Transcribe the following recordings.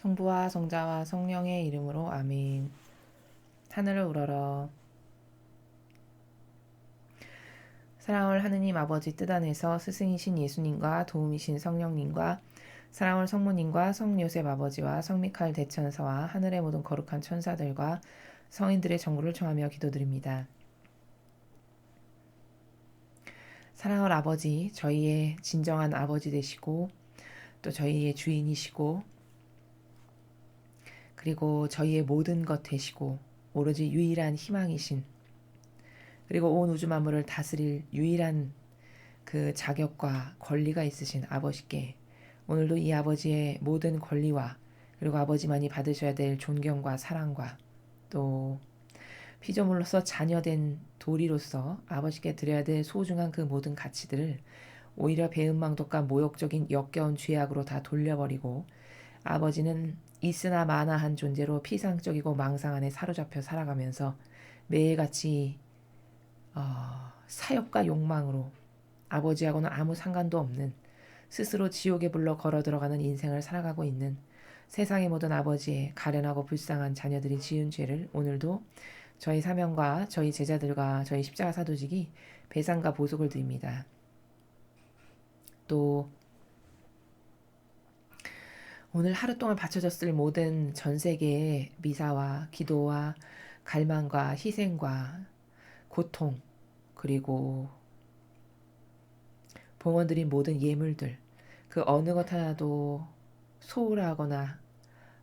성부와 성자와 성령의 이름으로 아멘. 하늘을 우러러. 사랑을 하느님 아버지 뜻 안에서 스승이신 예수님과 도움이신 성령님과 사랑을 성모님과 성요셉 아버지와 성미카엘 대천사와 하늘의 모든 거룩한 천사들과 성인들의 정부를 청하며 기도드립니다. 사랑을 아버지, 저희의 진정한 아버지 되시고 또 저희의 주인이시고 그리고 저희의 모든 것 되시고 오로지 유일한 희망이신, 그리고 온 우주 만물을 다스릴 유일한 그 자격과 권리가 있으신 아버지께 오늘도 이 아버지의 모든 권리와 그리고 아버지만이 받으셔야 될 존경과 사랑과 또 피조물로서 자녀된 도리로서 아버지께 드려야 될 소중한 그 모든 가치들을 오히려 배은망덕과 모욕적인 역겨운 죄악으로 다 돌려버리고 아버지는 있으나 마나한 존재로 피상적이고 망상 안에 사로잡혀 살아가면서 매일같이 사욕과 욕망으로 아버지하고는 아무 상관도 없는 스스로 지옥에 불러 걸어 들어가는 인생을 살아가고 있는 세상의 모든 아버지의 가련하고 불쌍한 자녀들이 지은 죄를 오늘도 저희 사명과 저희 제자들과 저희 십자가 사도직이 배상과 보속을 드립니다. 또 오늘 하루 동안 바쳐졌을 모든 전 세계의 미사와 기도와 갈망과 희생과 고통 그리고 봉헌드린 모든 예물들, 그 어느 것 하나도 소홀하거나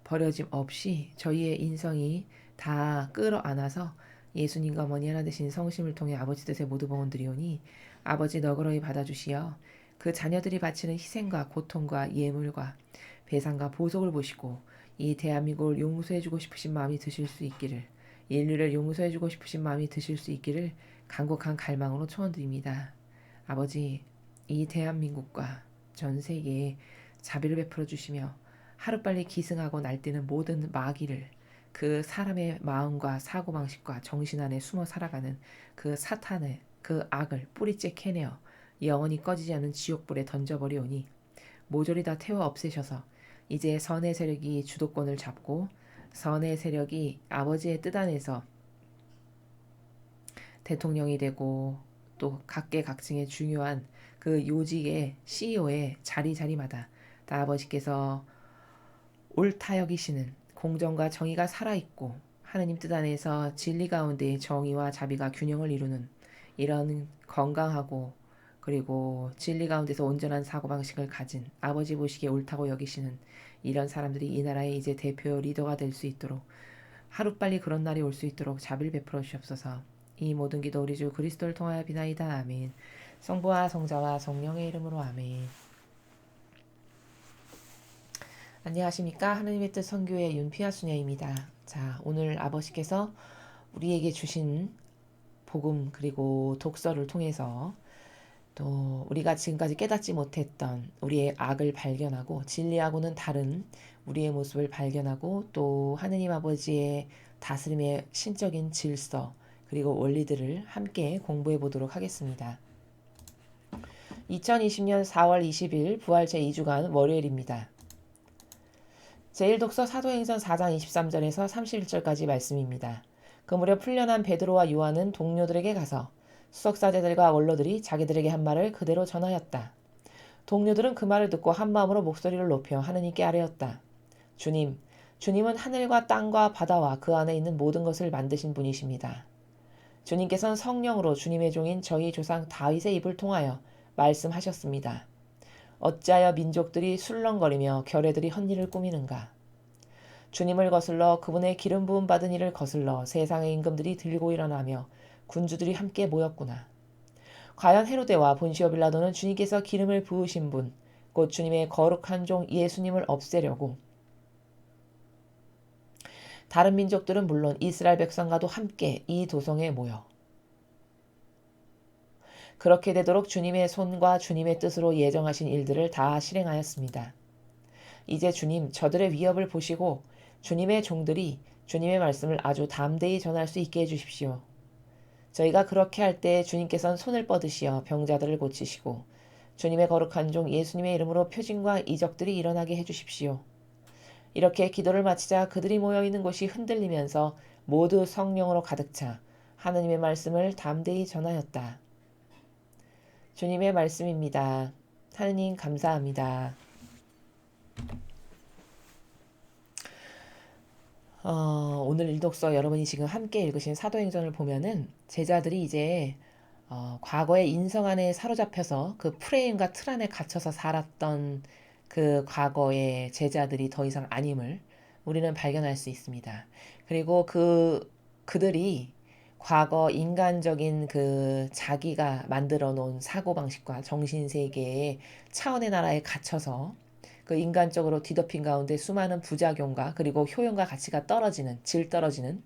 버려짐 없이 저희의 인성이 다 끌어안아서 예수님과 어머니 하나 되신 성심을 통해 아버지 뜻의 모두 봉헌드리오니 아버지 너그러이 받아주시어 그 자녀들이 바치는 희생과 고통과 예물과 배상과 보속을 보시고 이 대한민국을 용서해주고 싶으신 마음이 드실 수 있기를, 인류를 용서해주고 싶으신 마음이 드실 수 있기를 간곡한 갈망으로 초원드립니다. 아버지, 이 대한민국과 전 세계에 자비를 베풀어 주시며 하루빨리 기승하고 날뛰는 모든 마귀를, 그 사람의 마음과 사고방식과 정신 안에 숨어 살아가는 그 사탄의 그 악을 뿌리째 캐내어 영원히 꺼지지 않는 지옥불에 던져버리오니 모조리 다 태워 없애셔서 이제 선의 세력이 주도권을 잡고 선의 세력이 아버지의 뜻 안에서 대통령이 되고 또 각계각층의 중요한 그 요직의 CEO의 자리마다 다 아버지께서 옳다 여기시는 공정과 정의가 살아있고 하느님 뜻 안에서 진리 가운데 정의와 자비가 균형을 이루는 이런 건강하고 그리고 진리 가운데서 온전한 사고방식을 가진 아버지 보시기에 옳다고 여기시는 이런 사람들이 이 나라의 이제 대표 리더가 될 수 있도록 하루빨리 그런 날이 올 수 있도록 자비를 베풀어 주옵소서. 이 모든 기도 우리 주 그리스도를 통하여 비나이다. 아멘. 성부와 성자와 성령의 이름으로 아멘. 안녕하십니까. 하느님의 뜻 선교의 윤피아 수녀입니다. 자, 오늘 아버지께서 우리에게 주신 복음 그리고 독서를 통해서 또 우리가 지금까지 깨닫지 못했던 우리의 악을 발견하고 진리하고는 다른 우리의 모습을 발견하고 또 하느님 아버지의 다스림의 신적인 질서 그리고 원리들을 함께 공부해 보도록 하겠습니다. 2020년 4월 20일 부활 제2주간 월요일입니다. 제1독서 사도행전 4장 23절에서 31절까지 말씀입니다. 그 무렵 풀려난 베드로와 요한은 동료들에게 가서 수석사제들과 원로들이 자기들에게 한 말을 그대로 전하였다. 동료들은 그 말을 듣고 한마음으로 목소리를 높여 하느님께 아뢰었다. 주님, 주님은 하늘과 땅과 바다와 그 안에 있는 모든 것을 만드신 분이십니다. 주님께서는 성령으로 주님의 종인 저희 조상 다윗의 입을 통하여 말씀하셨습니다. 어찌하여 민족들이 술렁거리며 결애들이 헛일을 꾸미는가. 주님을 거슬러 그분의 기름 부음 받은 이를 거슬러 세상의 임금들이 들고 일어나며 군주들이 함께 모였구나. 과연 헤로데와 본시오 빌라도는 주님께서 기름을 부으신 분, 곧 주님의 거룩한 종 예수님을 없애려고 다른 민족들은 물론 이스라엘 백성과도 함께 이 도성에 모여 그렇게 되도록 주님의 손과 주님의 뜻으로 예정하신 일들을 다 실행하였습니다. 이제 주님 저들의 위협을 보시고 주님의 종들이 주님의 말씀을 아주 담대히 전할 수 있게 해주십시오. 저희가 그렇게 할 때 주님께서는 손을 뻗으시어 병자들을 고치시고 주님의 거룩한 종 예수님의 이름으로 표징과 이적들이 일어나게 해주십시오. 이렇게 기도를 마치자 그들이 모여 있는 곳이 흔들리면서 모두 성령으로 가득 차 하느님의 말씀을 담대히 전하였다. 주님의 말씀입니다. 하느님 감사합니다. 오늘 일독서 여러분이 지금 함께 읽으신 사도행전을 보면은 제자들이 이제 과거의 인성 안에 사로잡혀서 그 프레임과 틀 안에 갇혀서 살았던 그 과거의 제자들이 더 이상 아님을 우리는 발견할 수 있습니다. 그리고 그들이 과거 인간적인 그 자기가 만들어 놓은 사고방식과 정신세계의 차원의 나라에 갇혀서 그 인간적으로 뒤덮인 가운데 수많은 부작용과 그리고 효용과 가치가 떨어지는, 질 떨어지는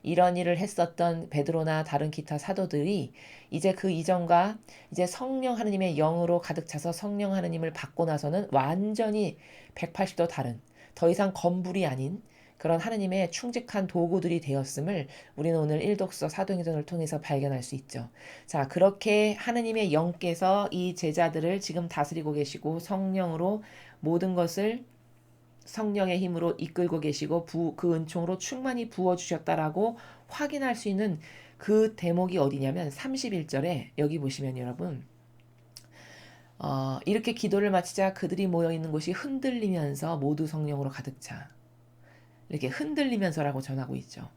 이런 일을 했었던 베드로나 다른 기타 사도들이 이제 그 이전과 이제 성령 하느님의 영으로 가득 차서 성령 하느님을 받고 나서는 완전히 180도 다른, 더 이상 건불이 아닌 그런 하느님의 충직한 도구들이 되었음을 우리는 오늘 일독서 사도행전을 통해서 발견할 수 있죠. 자, 그렇게 하느님의 영께서 이 제자들을 지금 다스리고 계시고 성령으로 모든 것을 성령의 힘으로 이끌고 계시고 그 은총으로 충만히 부어주셨다라고 확인할 수 있는 그 대목이 어디냐면 31절에 여기 보시면 여러분 이렇게 기도를 마치자 그들이 모여있는 곳이 흔들리면서 모두 성령으로 가득 차 이렇게 흔들리면서라고 전하고 있죠.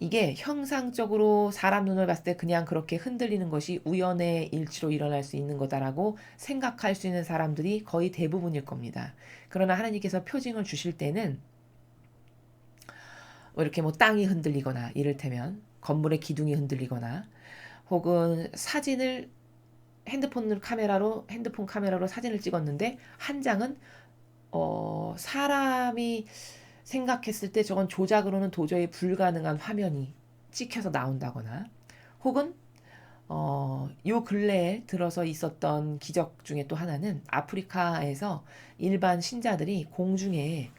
이게 형상적으로 사람 눈을 봤을 때 그냥 그렇게 흔들리는 것이 우연의 일치로 일어날 수 있는 거다라고 생각할 수 있는 사람들이 거의 대부분일 겁니다. 그러나 하나님께서 표징을 주실 때는 이렇게 뭐 땅이 흔들리거나 이를테면 건물의 기둥이 흔들리거나 혹은 사진을 핸드폰 카메라로 사진을 찍었는데 한 장은 사람이 생각했을 때 저건 조작으로는 도저히 불가능한 화면이 찍혀서 나온다거나 혹은 요 근래에 들어서 있었던 기적 중에 또 하나는 아프리카에서 일반 신자들이 공중에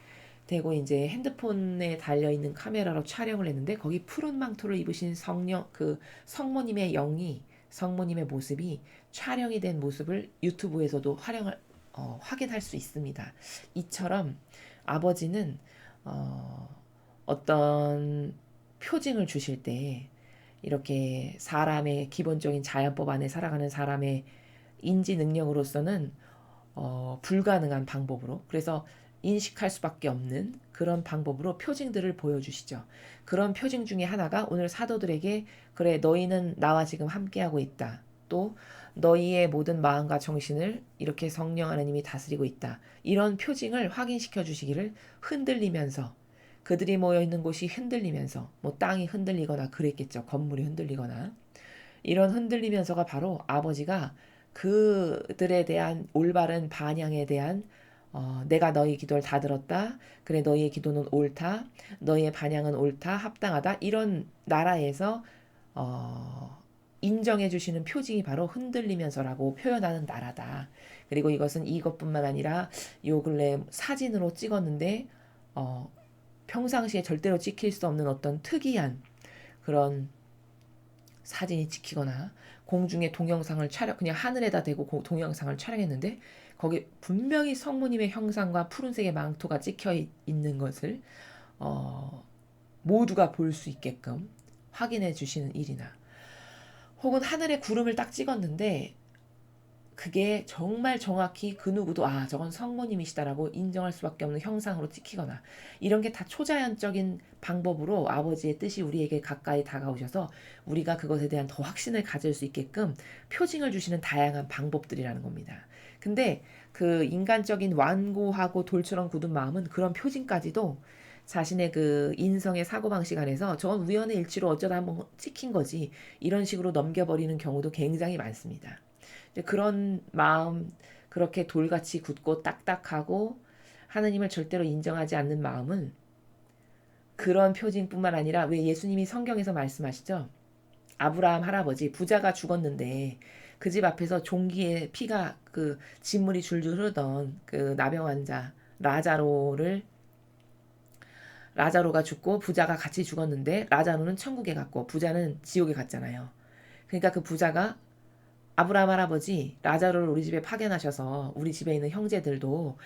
대고 이제 핸드폰에 달려있는 카메라로 촬영을 했는데 거기 푸른 망토를 입으신 성모님의 영이 성모님의 모습이 촬영이 된 모습을 유튜브에서도 확인할 수 있습니다. 이처럼 아버지는 어떤 표징을 주실 때 이렇게 사람의 기본적인 자연법 안에 살아가는 사람의 인지 능력으로서는 불가능한 방법으로 그래서 인식할 수밖에 없는 그런 방법으로 표징들을 보여주시죠. 그런 표징 중에 하나가 오늘 사도들에게 그래 너희는 나와 지금 함께하고 있다. 또 너희의 모든 마음과 정신을 이렇게 성령 하나님이 다스리고 있다. 이런 표징을 확인시켜 주시기를 흔들리면서 그들이 모여있는 곳이 흔들리면서 뭐 땅이 흔들리거나 그랬겠죠. 건물이 흔들리거나 이런 흔들리면서가 바로 아버지가 그들에 대한 올바른 반향에 대한 내가 너희 기도를 다 들었다. 그래 너희의 기도는 옳다. 너희의 반향은 옳다. 합당하다. 이런 나라에서 인정해 주시는 표징이 바로 흔들리면서라고 표현하는 나라다. 그리고 이것은 이것뿐만 아니라 요 근래 사진으로 찍었는데 평상시에 절대로 찍힐 수 없는 어떤 특이한 그런 사진이 찍히거나 공중에 동영상을 그냥 하늘에다 대고 동영상을 촬영했는데 거기 분명히 성모님의 형상과 푸른색의 망토가 찍혀 있는 것을 모두가 볼 수 있게끔 확인해 주시는 일이나 혹은 하늘에 구름을 딱 찍었는데 그게 정말 정확히 그 누구도 저건 성모님이시다라고 인정할 수밖에 없는 형상으로 찍히거나 이런 게 다 초자연적인 방법으로 아버지의 뜻이 우리에게 가까이 다가오셔서 우리가 그것에 대한 더 확신을 가질 수 있게끔 표징을 주시는 다양한 방법들이라는 겁니다. 근데 그 인간적인 완고하고 돌처럼 굳은 마음은 그런 표징까지도 자신의 그 인성의 사고방식 안에서 저건 우연의 일치로 어쩌다 한번 찍힌 거지 이런 식으로 넘겨버리는 경우도 굉장히 많습니다. 그런 마음, 그렇게 돌같이 굳고 딱딱하고 하느님을 절대로 인정하지 않는 마음은 그런 표징뿐만 아니라 왜 예수님이 성경에서 말씀하시죠? 아브라함 할아버지 부자가 죽었는데 그 집 앞에서 종기에 피가 그 진물이 줄줄 흐르던 그 나병 환자 라자로가 죽고 부자가 같이 죽었는데 라자로는 천국에 갔고 부자는 지옥에 갔잖아요. 그러니까 그 부자가 아브라함 할아버지 라자로를 우리 집에 파견하셔서 우리 집에 있는 형제들도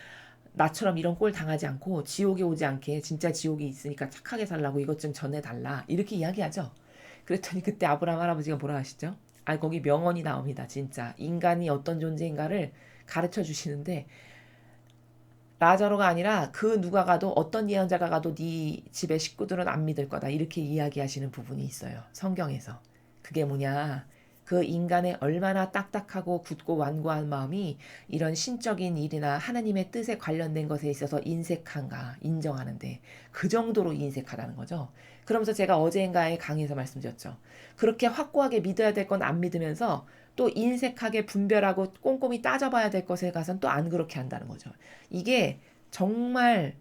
나처럼 이런 꼴 당하지 않고 지옥에 오지 않게 진짜 지옥이 있으니까 착하게 살라고 이것 좀 전해달라. 이렇게 이야기하죠. 그랬더니 그때 아브라함 할아버지가 뭐라 하시죠? 아, 거기 명언이 나옵니다. 진짜. 인간이 어떤 존재인가를 가르쳐 주시는데 라자로가 아니라 그 누가 가도 어떤 예언자가 가도 네 집의 식구들은 안 믿을 거다. 이렇게 이야기하시는 부분이 있어요. 성경에서. 그게 뭐냐. 그 인간의 얼마나 딱딱하고 굳고 완고한 마음이 이런 신적인 일이나 하나님의 뜻에 관련된 것에 있어서 인색한가 인정하는데 그 정도로 인색하다는 거죠. 그러면서 제가 어제인가에 강의에서 말씀드렸죠. 그렇게 확고하게 믿어야 될 건 안 믿으면서 또 인색하게 분별하고 꼼꼼히 따져봐야 될 것에 가선 또 안 그렇게 한다는 거죠. 이게 정말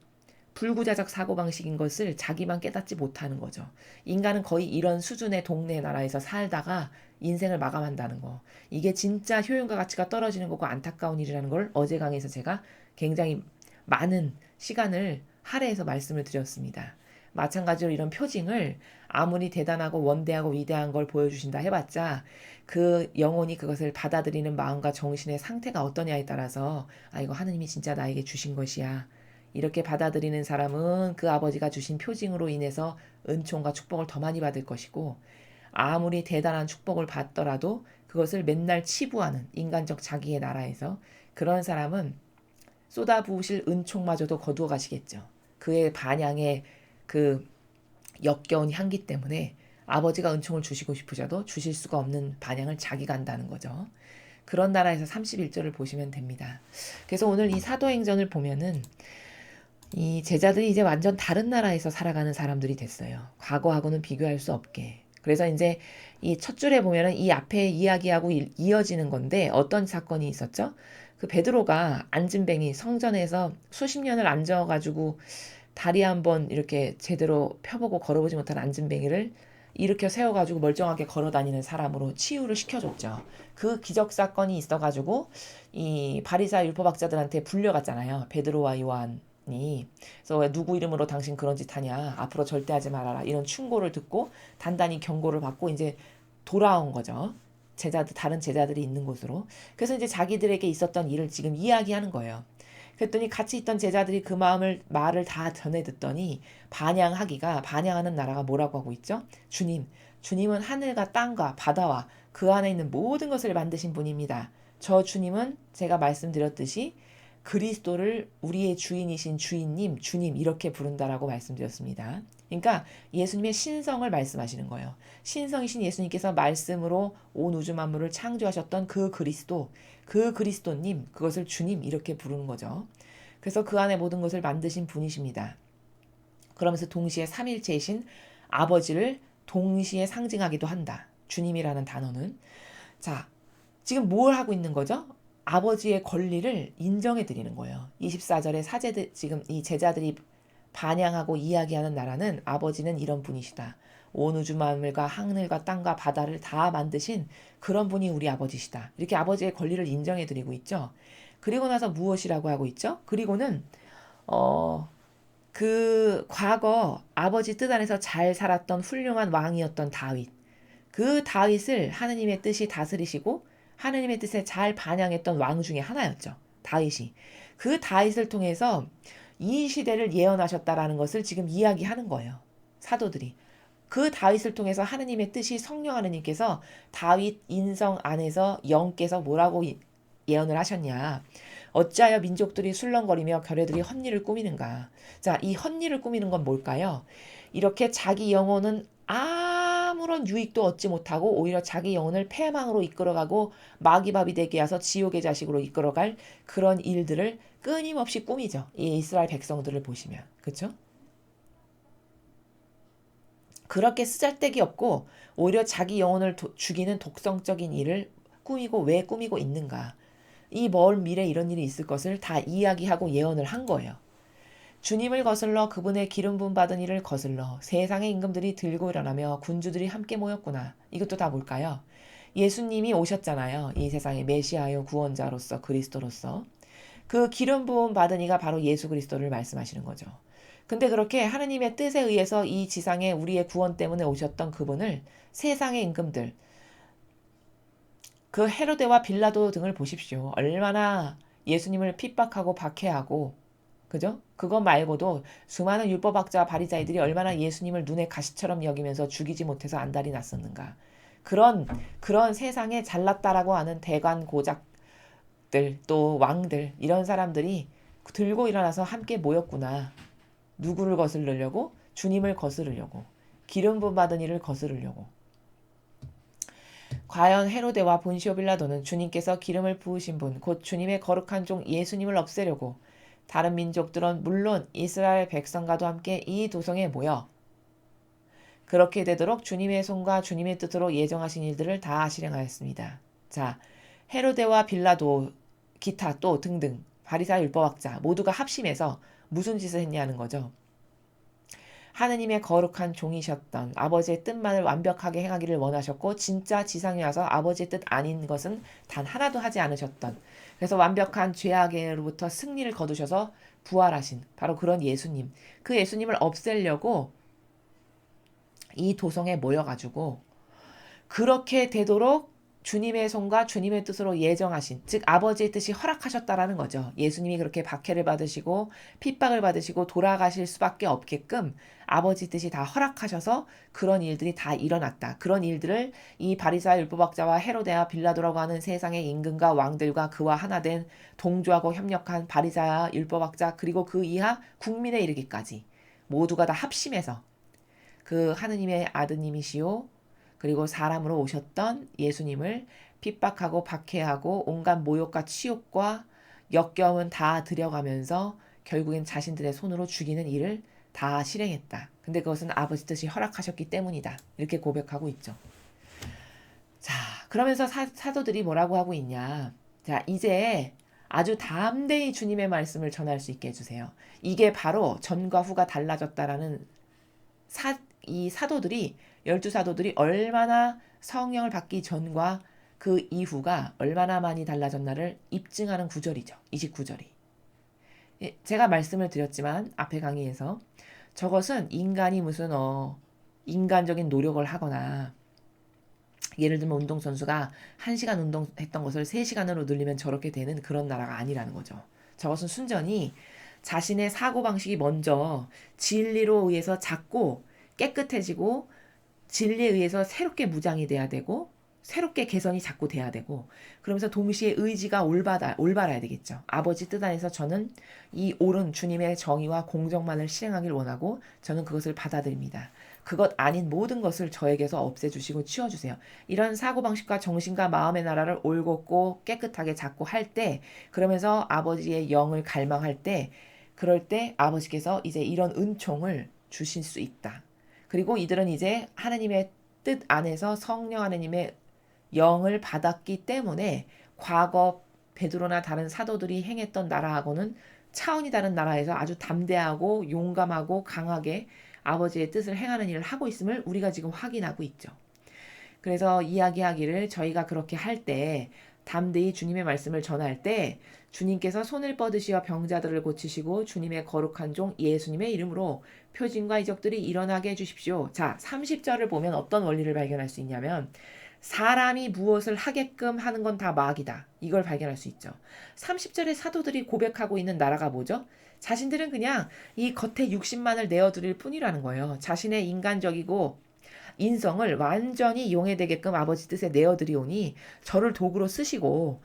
불구자적 사고방식인 것을 자기만 깨닫지 못하는 거죠. 인간은 거의 이런 수준의 동네 나라에서 살다가 인생을 마감한다는 거. 이게 진짜 효용과 가치가 떨어지는 거고 안타까운 일이라는 걸 어제 강의에서 제가 굉장히 많은 시간을 할애해서 말씀을 드렸습니다. 마찬가지로 이런 표징을 아무리 대단하고 원대하고 위대한 걸 보여주신다 해봤자 그 영혼이 그것을 받아들이는 마음과 정신의 상태가 어떠냐에 따라서 아, 이거 하느님이 진짜 나에게 주신 것이야. 이렇게 받아들이는 사람은 그 아버지가 주신 표징으로 인해서 은총과 축복을 더 많이 받을 것이고 아무리 대단한 축복을 받더라도 그것을 맨날 치부하는 인간적 자기의 나라에서 그런 사람은 쏟아부으실 은총마저도 거두어 가시겠죠. 그의 반향의 그 역겨운 향기 때문에 아버지가 은총을 주시고 싶으셔도 주실 수가 없는 반향을 자기가 한다는 거죠. 그런 나라에서 31절을 보시면 됩니다. 그래서 오늘 이 사도행전을 보면은 이 제자들이 이제 완전 다른 나라에서 살아가는 사람들이 됐어요. 과거하고는 비교할 수 없게. 그래서 이제 이 첫 줄에 보면은 이 앞에 이야기하고 이어지는 건데 어떤 사건이 있었죠? 그 베드로가 안진뱅이 성전에서 수십 년을 앉아가지고 다리 한번 이렇게 제대로 펴보고 걸어보지 못한 안진뱅이를 일으켜 세워가지고 멀쩡하게 걸어다니는 사람으로 치유를 시켜줬죠. 그 기적 사건이 있어가지고 이 바리사 율법학자들한테 불려갔잖아요. 베드로와 요한이. 그래서 왜 누구 이름으로 당신 그런 짓 하냐. 앞으로 절대 하지 말아라. 이런 충고를 듣고 단단히 경고를 받고 이제 돌아온 거죠. 제자들, 다른 제자들이 있는 곳으로. 그래서 이제 자기들에게 있었던 일을 지금 이야기하는 거예요. 그랬더니 같이 있던 제자들이 그 말을 다 전해 듣더니 반향하는 나라가 뭐라고 하고 있죠? 주님은 하늘과 땅과 바다와 그 안에 있는 모든 것을 만드신 분입니다. 저 주님은 제가 말씀드렸듯이 그리스도를 우리의 주인이신 주님 이렇게 부른다라고 말씀드렸습니다. 그러니까 예수님의 신성을 말씀하시는 거예요. 신성이신 예수님께서 말씀으로 온 우주 만물을 창조하셨던 그 그리스도님, 그것을 주님 이렇게 부르는 거죠. 그래서 그 안에 모든 것을 만드신 분이십니다. 그러면서 동시에 삼일체이신 아버지를 동시에 상징하기도 한다. 주님이라는 단어는. 자, 지금 뭘 하고 있는 거죠? 아버지의 권리를 인정해 드리는 거예요. 24절에 지금 이 제자들이 반향하고 이야기하는 나라는 아버지는 이런 분이시다. 온 우주 만물과 하늘과 땅과 바다를 다 만드신 그런 분이 우리 아버지시다. 이렇게 아버지의 권리를 인정해 드리고 있죠. 그리고 나서 무엇이라고 하고 있죠? 그리고는 그 과거 아버지 뜻 안에서 잘 살았던 훌륭한 왕이었던 다윗. 그 다윗을 하느님의 뜻이 다스리시고 하느님의 뜻에 잘 반영했던 왕 중에 하나였죠. 다윗이. 그 다윗을 통해서 이 시대를 예언하셨다라는 것을 지금 이야기하는 거예요. 사도들이. 그 다윗을 통해서 하느님의 뜻이 성령 하느님께서 다윗 인성 안에서 영께서 뭐라고 예언을 하셨냐. 어찌하여 민족들이 술렁거리며 결례들이 헛일을 꾸미는가. 자, 이 헛일을 꾸미는 건 뭘까요? 이렇게 자기 영혼은 아무런 유익도 얻지 못하고 오히려 자기 영혼을 패망으로 이끌어가고 마귀밥이 되게 해서 지옥의 자식으로 이끌어갈 그런 일들을 끊임없이 꾸미죠. 이 이스라엘 백성들을 보시면. 그렇죠? 그렇게 쓰잘데기 없고 오히려 자기 영혼을 죽이는 독성적인 일을 꾸미고 왜 꾸미고 있는가. 이 먼 미래 이런 일이 있을 것을 다 이야기하고 예언을 한 거예요. 주님을 거슬러 그분의 기름 부음 받은 이를 거슬러 세상의 임금들이 들고 일어나며 군주들이 함께 모였구나. 이것도 다 뭘까요? 예수님이 오셨잖아요. 이 세상의 메시아요 구원자로서 그리스도로서. 그 기름 부음 받은 이가 바로 예수 그리스도를 말씀하시는 거죠. 근데 그렇게 하느님의 뜻에 의해서 이 지상에 우리의 구원 때문에 오셨던 그분을 세상의 임금들, 그 헤로데와 빌라도 등을 보십시오. 얼마나 예수님을 핍박하고 박해하고 그죠? 그것 말고도 수많은 율법학자와 바리사이들이 얼마나 예수님을 눈에 가시처럼 여기면서 죽이지 못해서 안달이 났었는가. 그런 그런 세상에 잘났다라고 하는 대관 고작들 또 왕들 이런 사람들이 들고 일어나서 함께 모였구나. 누구를 거스르려고? 주님을 거스르려고. 기름 부음 받은 이를 거스르려고. 과연 헤로데와 본시오 빌라도는 주님께서 기름을 부으신 분, 곧 주님의 거룩한 종 예수님을 없애려고 다른 민족들은 물론 이스라엘 백성과도 함께 이 도성에 모여 그렇게 되도록 주님의 손과 주님의 뜻으로 예정하신 일들을 다 실행하였습니다. 자, 헤로데와 빌라도, 기타 또 등등 바리사 율법학자 모두가 합심해서 무슨 짓을 했냐는 거죠. 하느님의 거룩한 종이셨던 아버지의 뜻만을 완벽하게 행하기를 원하셨고 진짜 지상에 와서 아버지의 뜻 아닌 것은 단 하나도 하지 않으셨던 그래서 완벽한 죄악으로부터 승리를 거두셔서 부활하신 바로 그런 예수님. 그 예수님을 없애려고 이 도성에 모여가지고 그렇게 되도록 주님의 손과 주님의 뜻으로 예정하신 즉 아버지의 뜻이 허락하셨다라는 거죠. 예수님이 그렇게 박해를 받으시고 핍박을 받으시고 돌아가실 수밖에 없게끔 아버지 뜻이 다 허락하셔서 그런 일들이 다 일어났다. 그런 일들을 이 바리사 율법학자와 헤로데와 빌라도라고 하는 세상의 임금과 왕들과 그와 하나 된 동조하고 협력한 바리사 율법학자 그리고 그 이하 국민에 이르기까지 모두가 다 합심해서 그 하느님의 아드님이시오 그리고 사람으로 오셨던 예수님을 핍박하고 박해하고 온갖 모욕과 치욕과 역겨움은 다 들여가면서 결국엔 자신들의 손으로 죽이는 일을 다 실행했다. 근데 그것은 아버지 뜻이 허락하셨기 때문이다. 이렇게 고백하고 있죠. 자, 그러면서 사도들이 뭐라고 하고 있냐. 자, 이제 아주 담대히 주님의 말씀을 전할 수 있게 해주세요. 이게 바로 전과 후가 달라졌다라는 이 사도들이 12사도들이 얼마나 성령을 받기 전과 그 이후가 얼마나 많이 달라졌나를 입증하는 구절이죠. 29절이. 제가 말씀을 드렸지만 앞에 강의에서 저것은 인간이 무슨 인간적인 노력을 하거나 예를 들면 운동선수가 1시간 운동했던 것을 3시간으로 늘리면 저렇게 되는 그런 나라가 아니라는 거죠. 저것은 순전히 자신의 사고방식이 먼저 진리로 의해서 작고 깨끗해지고 진리에 의해서 새롭게 무장이 돼야 되고 새롭게 개선이 자꾸 돼야 되고 그러면서 동시에 의지가 올바라야 되겠죠. 아버지 뜻 안에서 저는 이 옳은 주님의 정의와 공정만을 실행하길 원하고 저는 그것을 받아들입니다. 그것 아닌 모든 것을 저에게서 없애주시고 치워주세요. 이런 사고방식과 정신과 마음의 나라를 올곧고 깨끗하게 잡고 할 때 그러면서 아버지의 영을 갈망할 때 그럴 때 아버지께서 이제 이런 은총을 주실 수 있다. 그리고 이들은 이제 하나님의 뜻 안에서 성령 하나님의 영을 받았기 때문에 과거 베드로나 다른 사도들이 행했던 나라하고는 차원이 다른 나라에서 아주 담대하고 용감하고 강하게 아버지의 뜻을 행하는 일을 하고 있음을 우리가 지금 확인하고 있죠. 그래서 이야기하기를 저희가 그렇게 할 때 담대히 주님의 말씀을 전할 때 주님께서 손을 뻗으시어 병자들을 고치시고 주님의 거룩한 종 예수님의 이름으로 표징과 이적들이 일어나게 해주십시오. 자, 30절을 보면 어떤 원리를 발견할 수 있냐면 사람이 무엇을 하게끔 하는 건 다 마귀다. 이걸 발견할 수 있죠. 30절에 사도들이 고백하고 있는 나라가 뭐죠? 자신들은 그냥 이 겉에 60만을 내어드릴 뿐이라는 거예요. 자신의 인간적이고 인성을 완전히 용해되게끔 아버지 뜻에 내어드리오니 저를 도구로 쓰시고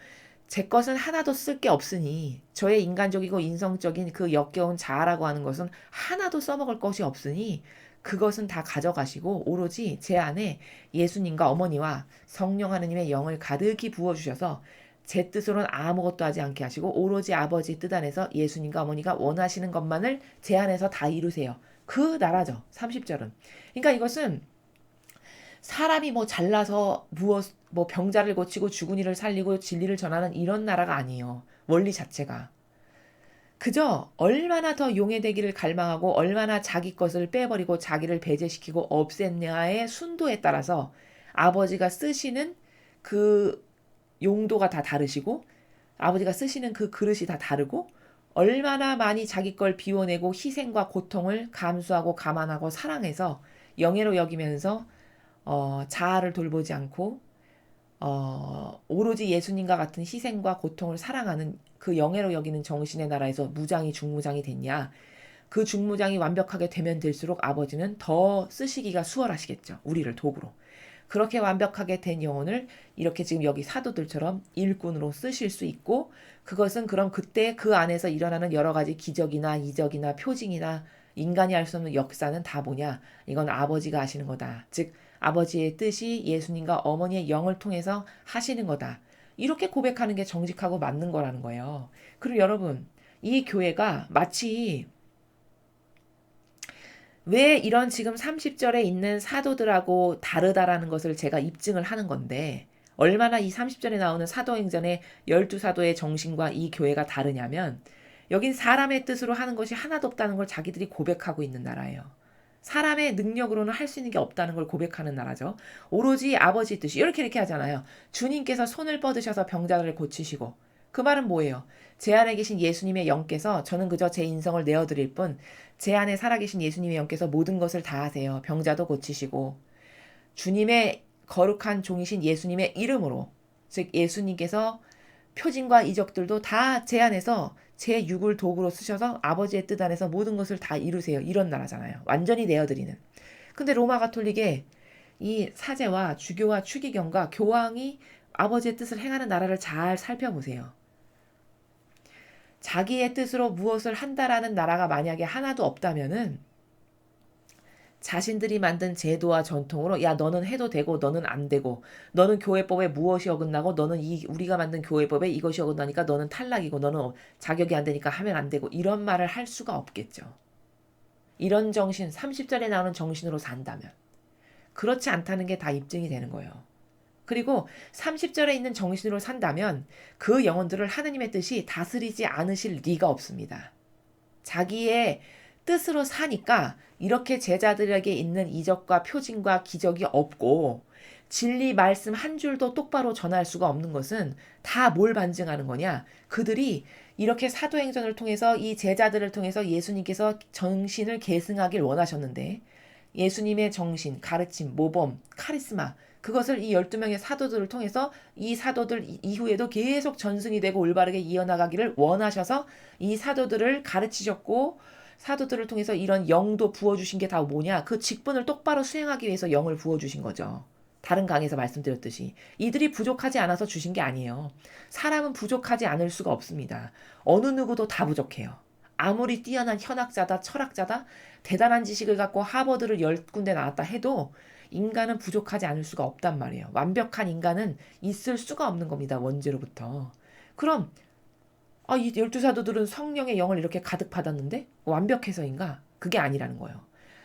제 것은 하나도 쓸 게 없으니 저의 인간적이고 인성적인 그 역겨운 자아라고 하는 것은 하나도 써먹을 것이 없으니 그것은 다 가져가시고 오로지 제 안에 예수님과 어머니와 성령 하느님의 영을 가득히 부어주셔서 제 뜻으로는 아무것도 하지 않게 하시고 오로지 아버지 뜻 안에서 예수님과 어머니가 원하시는 것만을 제 안에서 다 이루세요. 그 나라죠. 30절은. 그러니까 이것은 사람이 뭐 잘나서 뭐 병자를 고치고 죽은 이를 살리고 진리를 전하는 이런 나라가 아니에요. 원리 자체가. 그저 얼마나 더 용해되기를 갈망하고 얼마나 자기 것을 빼버리고 자기를 배제시키고 없앴냐의 순도에 따라서 아버지가 쓰시는 그 용도가 다 다르시고 아버지가 쓰시는 그 그릇이 다 다르고 얼마나 많이 자기 걸 비워내고 희생과 고통을 감수하고 감안하고 사랑해서 영예로 여기면서 자아를 돌보지 않고 오로지 예수님과 같은 희생과 고통을 사랑하는 그 영예로 여기는 정신의 나라에서 무장이 중무장이 됐냐? 그 중무장이 완벽하게 되면 될수록 아버지는 더 쓰시기가 수월하시겠죠. 우리를 도구로. 그렇게 완벽하게 된 영혼을 이렇게 지금 여기 사도들처럼 일꾼으로 쓰실 수 있고, 그것은 그럼 그때 그 안에서 일어나는 여러 가지 기적이나 이적이나 표징이나 인간이 할 수 없는 역사는 다 뭐냐? 이건 아버지가 하시는 거다. 즉 아버지의 뜻이 예수님과 어머니의 영을 통해서 하시는 거다. 이렇게 고백하는 게 정직하고 맞는 거라는 거예요. 그리고 여러분, 이 교회가 마치 왜 이런 지금 30절에 있는 사도들하고 다르다라는 것을 제가 입증을 하는 건데, 얼마나 이 30절에 나오는 사도행전의 12사도의 정신과 이 교회가 다르냐면, 여긴 사람의 뜻으로 하는 것이 하나도 없다는 걸 자기들이 고백하고 있는 나라예요. 사람의 능력으로는 할 수 있는 게 없다는 걸 고백하는 나라죠. 오로지 아버지 뜻이 이렇게 하잖아요. 주님께서 손을 뻗으셔서 병자를 고치시고, 그 말은 뭐예요? 제 안에 계신 예수님의 영께서, 저는 그저 제 인성을 내어드릴 뿐 제 안에 살아계신 예수님의 영께서 모든 것을 다 하세요. 병자도 고치시고, 주님의 거룩한 종이신 예수님의 이름으로, 즉 예수님께서 표징과 이적들도 다 제 안에서 제 육을 도구로 쓰셔서 아버지의 뜻 안에서 모든 것을 다 이루세요. 이런 나라잖아요. 완전히 내어드리는. 근데 로마 가톨릭의 이 사제와 주교와 추기경과 교황이 아버지의 뜻을 행하는 나라를 잘 살펴보세요. 자기의 뜻으로 무엇을 한다라는 나라가 만약에 하나도 없다면은 자신들이 만든 제도와 전통으로, 야 너는 해도 되고 너는 안 되고, 너는 교회법에 무엇이 어긋나고 너는 우리가 만든 교회법에 이것이 어긋나니까 너는 탈락이고 너는 자격이 안 되니까 하면 안 되고, 이런 말을 할 수가 없겠죠. 이런 정신, 30절에 나오는 정신으로 산다면. 그렇지 않다는 게 다 입증이 되는 거예요. 그리고 30절에 있는 정신으로 산다면 그 영혼들을 하느님의 뜻이 다스리지 않으실 리가 없습니다. 자기의 뜻으로 사니까 이렇게 제자들에게 있는 이적과 표징과 기적이 없고, 진리 말씀 한 줄도 똑바로 전할 수가 없는 것은 다 뭘 반증하는 거냐? 그들이 이렇게 사도행전을 통해서 이 제자들을 통해서 예수님께서 정신을 계승하길 원하셨는데, 예수님의 정신, 가르침, 모범, 카리스마, 그것을 이 12명의 사도들을 통해서 이 사도들 이후에도 계속 전승이 되고 올바르게 이어나가기를 원하셔서 이 사도들을 가르치셨고, 사도들을 통해서 이런 영도 부어주신 게 다 뭐냐? 그 직분을 똑바로 수행하기 위해서 영을 부어주신 거죠. 다른 강에서 말씀드렸듯이 이들이 부족하지 않아서 주신 게 아니에요. 사람은 부족하지 않을 수가 없습니다. 어느 누구도 다 부족해요. 아무리 뛰어난 현학자다, 철학자다, 대단한 지식을 갖고 하버드를 10군데 나왔다 해도 인간은 부족하지 않을 수가 없단 말이에요. 완벽한 인간은 있을 수가 없는 겁니다. 원죄로부터. 그럼 이 12사도들은 성령의 영을 이렇게 가득 받았는데 완벽해서인가? 그게 아니라는 거예요.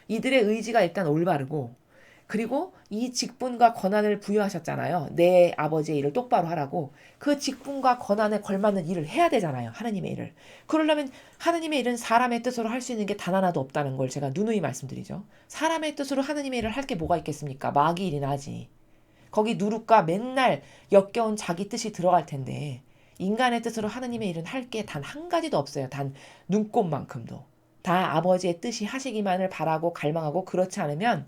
이들의 의지가 일단 올바르고, 그리고 이 직분과 권한을 부여하셨잖아요. 내 아버지의 일을 똑바로 하라고. 그 직분과 권한에 걸맞는 일을 해야 되잖아요. 하느님의 일을. 그러려면 하느님의 일은 사람의 뜻으로 할 수 있는 게 단 하나도 없다는 걸 제가 누누이 말씀드리죠. 사람의 뜻으로 하느님의 일을 할 게 뭐가 있겠습니까? 마귀 일이나 하지. 거기 누룩과 맨날 역겨운 자기 뜻이 들어갈 텐데, 인간의 뜻으로 하느님의 일은 할 게 단 한 가지도 없어요. 단 눈꼽만큼도. 다 아버지의 뜻이 하시기만을 바라고 갈망하고, 그렇지 않으면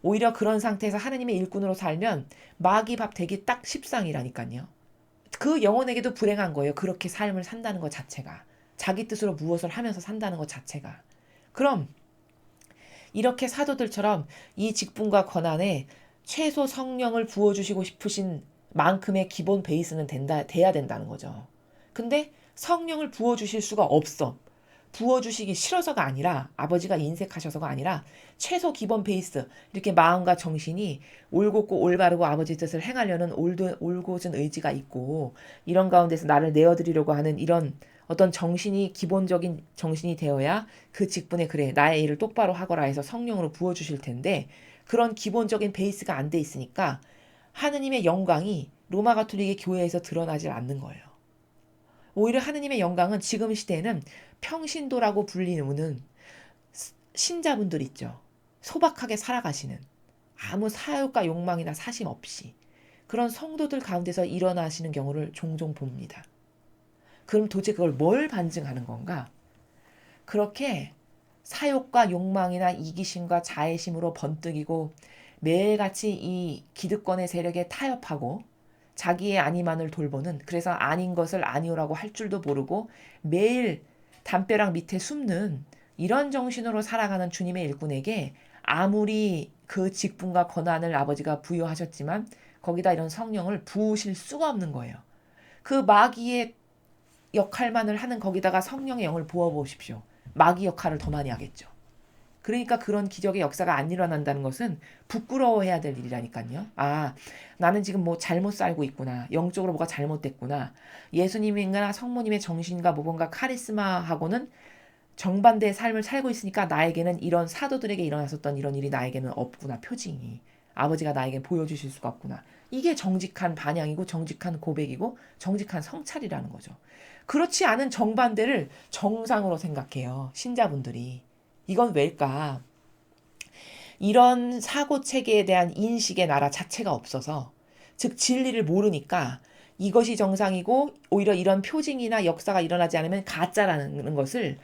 오히려 그런 상태에서 하느님의 일꾼으로 살면 마귀 밥 되기 딱 십상이라니까요. 그 영혼에게도 불행한 거예요. 그렇게 삶을 산다는 것 자체가. 자기 뜻으로 무엇을 하면서 산다는 것 자체가. 그럼 이렇게 사도들처럼 이 직분과 권한에 최소 성령을 부어주시고 싶으신 만큼의 기본 베이스는 돼야 된다는 거죠. 근데 성령을 부어주실 수가 없어. 부어주시기 싫어서가 아니라, 아버지가 인색하셔서가 아니라, 최소 기본 베이스, 이렇게 마음과 정신이 올곧고 올바르고 아버지 뜻을 행하려는 올곧은 의지가 있고, 이런 가운데서 나를 내어드리려고 하는 이런 어떤 정신이 기본적인 정신이 되어야 그 직분에, 그래 나의 일을 똑바로 하거라 해서 성령으로 부어주실 텐데, 그런 기본적인 베이스가 안 돼 있으니까 하느님의 영광이 로마 가톨릭의 교회에서 드러나질 않는 거예요. 오히려 하느님의 영광은 지금 시대에는 평신도라고 불리는 신자분들 있죠. 소박하게 살아가시는, 아무 사욕과 욕망이나 사심 없이 그런 성도들 가운데서 일어나시는 경우를 종종 봅니다. 그럼 도대체 그걸 뭘 반증하는 건가? 그렇게 사욕과 욕망이나 이기심과 자애심으로 번뜩이고 매일같이 이 기득권의 세력에 타협하고 자기의 아니만을 돌보는, 그래서 아닌 것을 아니오라고 할 줄도 모르고 매일 담벼락 밑에 숨는 이런 정신으로 살아가는 주님의 일꾼에게 아무리 그 직분과 권한을 아버지가 부여하셨지만 거기다 이런 성령을 부으실 수가 없는 거예요. 그 마귀의 역할만을 하는 거기다가 성령의 영을 부어보십시오. 마귀 역할을 더 많이 하겠죠. 그러니까 그런 기적의 역사가 안 일어난다는 것은 부끄러워해야 될 일이라니까요. 아, 나는 지금 뭐 잘못 살고 있구나. 영적으로 뭐가 잘못됐구나. 예수님이나 성모님의 정신과 뭔가 카리스마하고는 정반대의 삶을 살고 있으니까 나에게는 이런 사도들에게 일어났었던 이런 일이 나에게는 없구나. 표징이. 아버지가 나에게 보여주실 수가 없구나. 이게 정직한 반향이고 정직한 고백이고 정직한 성찰이라는 거죠. 그렇지 않은 정반대를 정상으로 생각해요. 신자분들이. 이건 왜일까? 이런 사고 체계에 대한 인식의 나라 자체가 없어서, 즉 진리를 모르니까 이것이 정상이고 오히려 이런 표징이나 역사가 일어나지 않으면 가짜라는 것을,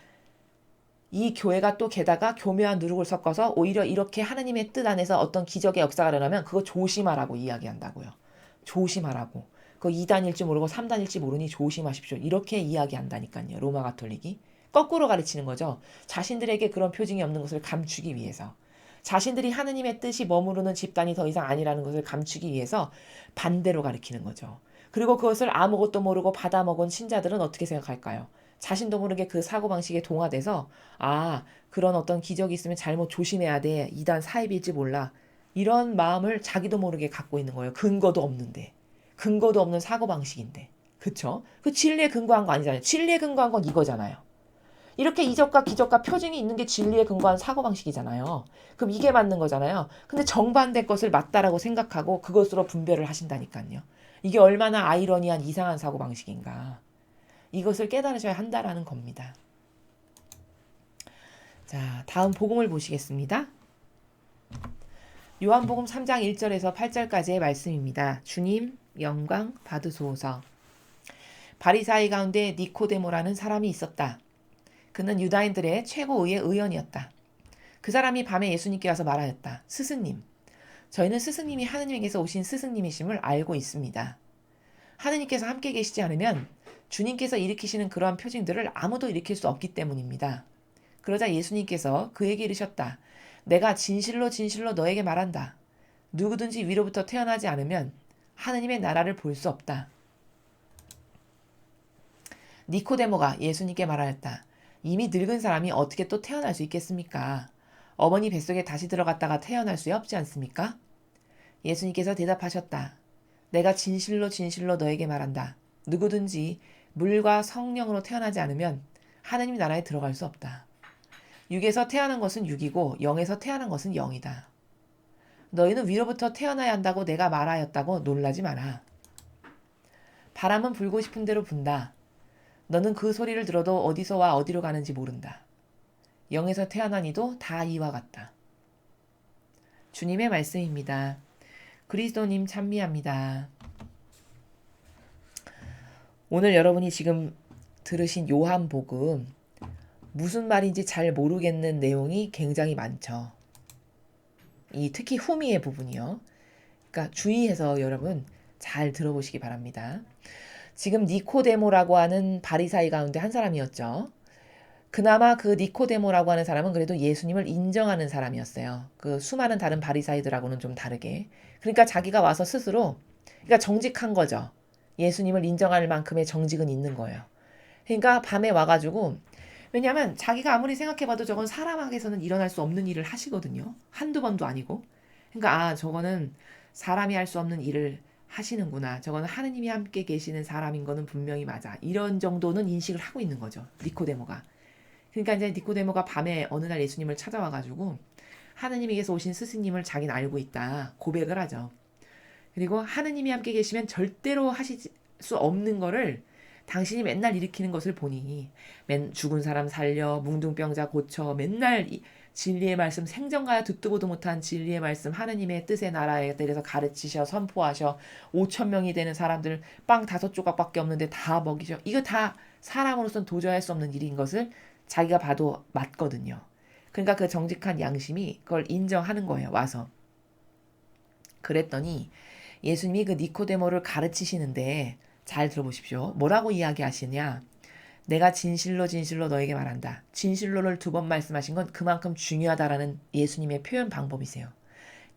이 교회가 또 게다가 교묘한 누룩을 섞어서 오히려 이렇게 하나님의 뜻 안에서 어떤 기적의 역사가 일어나면 그거 조심하라고 이야기한다고요. 조심하라고. 그거 2단일지 모르고 3단일지 모르니 조심하십시오. 이렇게 이야기한다니까요. 로마 가톨릭이. 거꾸로 가르치는 거죠. 자신들에게 그런 표징이 없는 것을 감추기 위해서. 자신들이 하느님의 뜻이 머무르는 집단이 더 이상 아니라는 것을 감추기 위해서 반대로 가르치는 거죠. 그리고 그것을 아무것도 모르고 받아먹은 신자들은 어떻게 생각할까요? 자신도 모르게 그 사고방식에 동화돼서, 아, 그런 어떤 기적이 있으면 잘못 조심해야 돼. 이단 사입일지 몰라. 이런 마음을 자기도 모르게 갖고 있는 거예요. 근거도 없는데. 근거도 없는 사고방식인데. 그쵸? 그 진리에 근거한 거 아니잖아요. 진리에 근거한 건 이거잖아요. 이렇게 이적과 기적과 표징이 있는 게 진리에 근거한 사고방식이잖아요. 그럼 이게 맞는 거잖아요. 근데 정반대 것을 맞다라고 생각하고 그것으로 분별을 하신다니까요. 이게 얼마나 아이러니한 이상한 사고방식인가. 이것을 깨달으셔야 한다라는 겁니다. 자, 다음 복음을 보시겠습니다. 요한복음 3장 1절에서 8절까지의 말씀입니다. 주님, 영광 받으소서. 바리사이 가운데 니코데모라는 사람이 있었다. 그는 유다인들의 최고의의 의원이었다. 그 사람이 밤에 예수님께 와서 말하였다. 스승님, 저희는 스승님이 하느님에게서 오신 스승님이심을 알고 있습니다. 하느님께서 함께 계시지 않으면 주님께서 일으키시는 그러한 표징들을 아무도 일으킬 수 없기 때문입니다. 그러자 예수님께서 그에게 이르셨다. 내가 진실로 진실로 너에게 말한다. 누구든지 위로부터 태어나지 않으면 하느님의 나라를 볼 수 없다. 니코데모가 예수님께 말하였다. 이미 늙은 사람이 어떻게 또 태어날 수 있겠습니까? 어머니 뱃속에 다시 들어갔다가 태어날 수 없지 않습니까? 예수님께서 대답하셨다. 내가 진실로 진실로 너에게 말한다. 누구든지 물과 성령으로 태어나지 않으면 하느님 나라에 들어갈 수 없다. 육에서 태어난 것은 육이고 영에서 태어난 것은 영이다. 너희는 위로부터 태어나야 한다고 내가 말하였다고 놀라지 마라. 바람은 불고 싶은 대로 분다. 너는 그 소리를 들어도 어디서 와 어디로 가는지 모른다. 영에서 태어난 이도 다 이와 같다. 주님의 말씀입니다. 그리스도님 찬미합니다. 오늘 여러분이 지금 들으신 요한복음, 무슨 말인지 잘 모르겠는 내용이 굉장히 많죠. 특히 후미의 부분이요. 그러니까 주의해서 여러분 잘 들어보시기 바랍니다. 지금 니코데모라고 하는 바리사이 가운데 한 사람이었죠. 그나마 그 니코데모라고 하는 사람은 그래도 예수님을 인정하는 사람이었어요. 그 수많은 다른 바리사이들하고는 좀 다르게. 그러니까 자기가 와서 스스로, 그러니까 정직한 거죠. 예수님을 인정할 만큼의 정직은 있는 거예요. 그러니까 밤에 와가지고, 왜냐하면 자기가 아무리 생각해봐도 저건 사람에게서는 일어날 수 없는 일을 하시거든요. 한두 번도 아니고. 그러니까 저거는 사람이 할 수 없는 일을 하시는구나. 저거는 하느님이 함께 계시는 사람인 거는 분명히 맞아. 이런 정도는 인식을 하고 있는 거죠. 니코데모가. 그러니까 이제 니코데모가 밤에 어느 날 예수님을 찾아와가지고 하느님에게서 오신 스승님을 자기는 알고 있다. 고백을 하죠. 그리고 하느님이 함께 계시면 절대로 하실 수 없는 거를 당신이 맨날 일으키는 것을 보니 죽은 사람 살려 뭉둥병자 고쳐 맨날 진리의 말씀 생전가야 듣도 보도 못한 진리의 말씀 하느님의 뜻의 나라에 대해서 가르치셔 선포하셔 5천 명이 되는 사람들 빵 5조각밖에 없는데 다 먹이셔. 이거 다 사람으로서는 도저히 할 수 없는 일인 것을 자기가 봐도 맞거든요. 그러니까 그 정직한 양심이 그걸 인정하는 거예요. 와서. 그랬더니 예수님이 그 니코데모를 가르치시는데 잘 들어보십시오. 뭐라고 이야기하시냐? 내가 진실로 진실로 너에게 말한다. 진실로를 2번 말씀하신 건 그만큼 중요하다라는 예수님의 표현 방법이세요.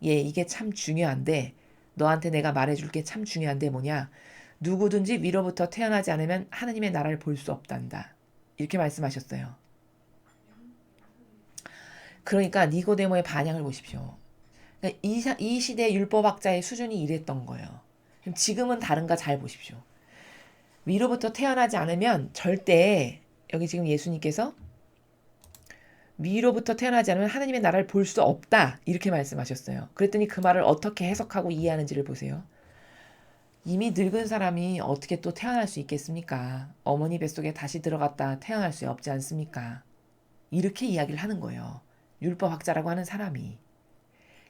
예, 이게 참 중요한데 너한테 내가 말해줄 게 참 중요한데 뭐냐? 누구든지 위로부터 태어나지 않으면 하느님의 나라를 볼 수 없단다. 이렇게 말씀하셨어요. 그러니까 니고데모의 반향을 보십시오. 그러니까 이 시대 율법학자의 수준이 이랬던 거예요. 그럼 지금은 다른가 잘 보십시오. 위로부터 태어나지 않으면 절대 여기 지금 예수님께서 위로부터 태어나지 않으면 하나님의 나라를 볼 수 없다 이렇게 말씀하셨어요. 그랬더니 그 말을 어떻게 해석하고 이해하는지를 보세요. 이미 늙은 사람이 어떻게 또 태어날 수 있겠습니까? 어머니 뱃속에 다시 들어갔다 태어날 수 없지 않습니까? 이렇게 이야기를 하는 거예요. 율법학자라고 하는 사람이.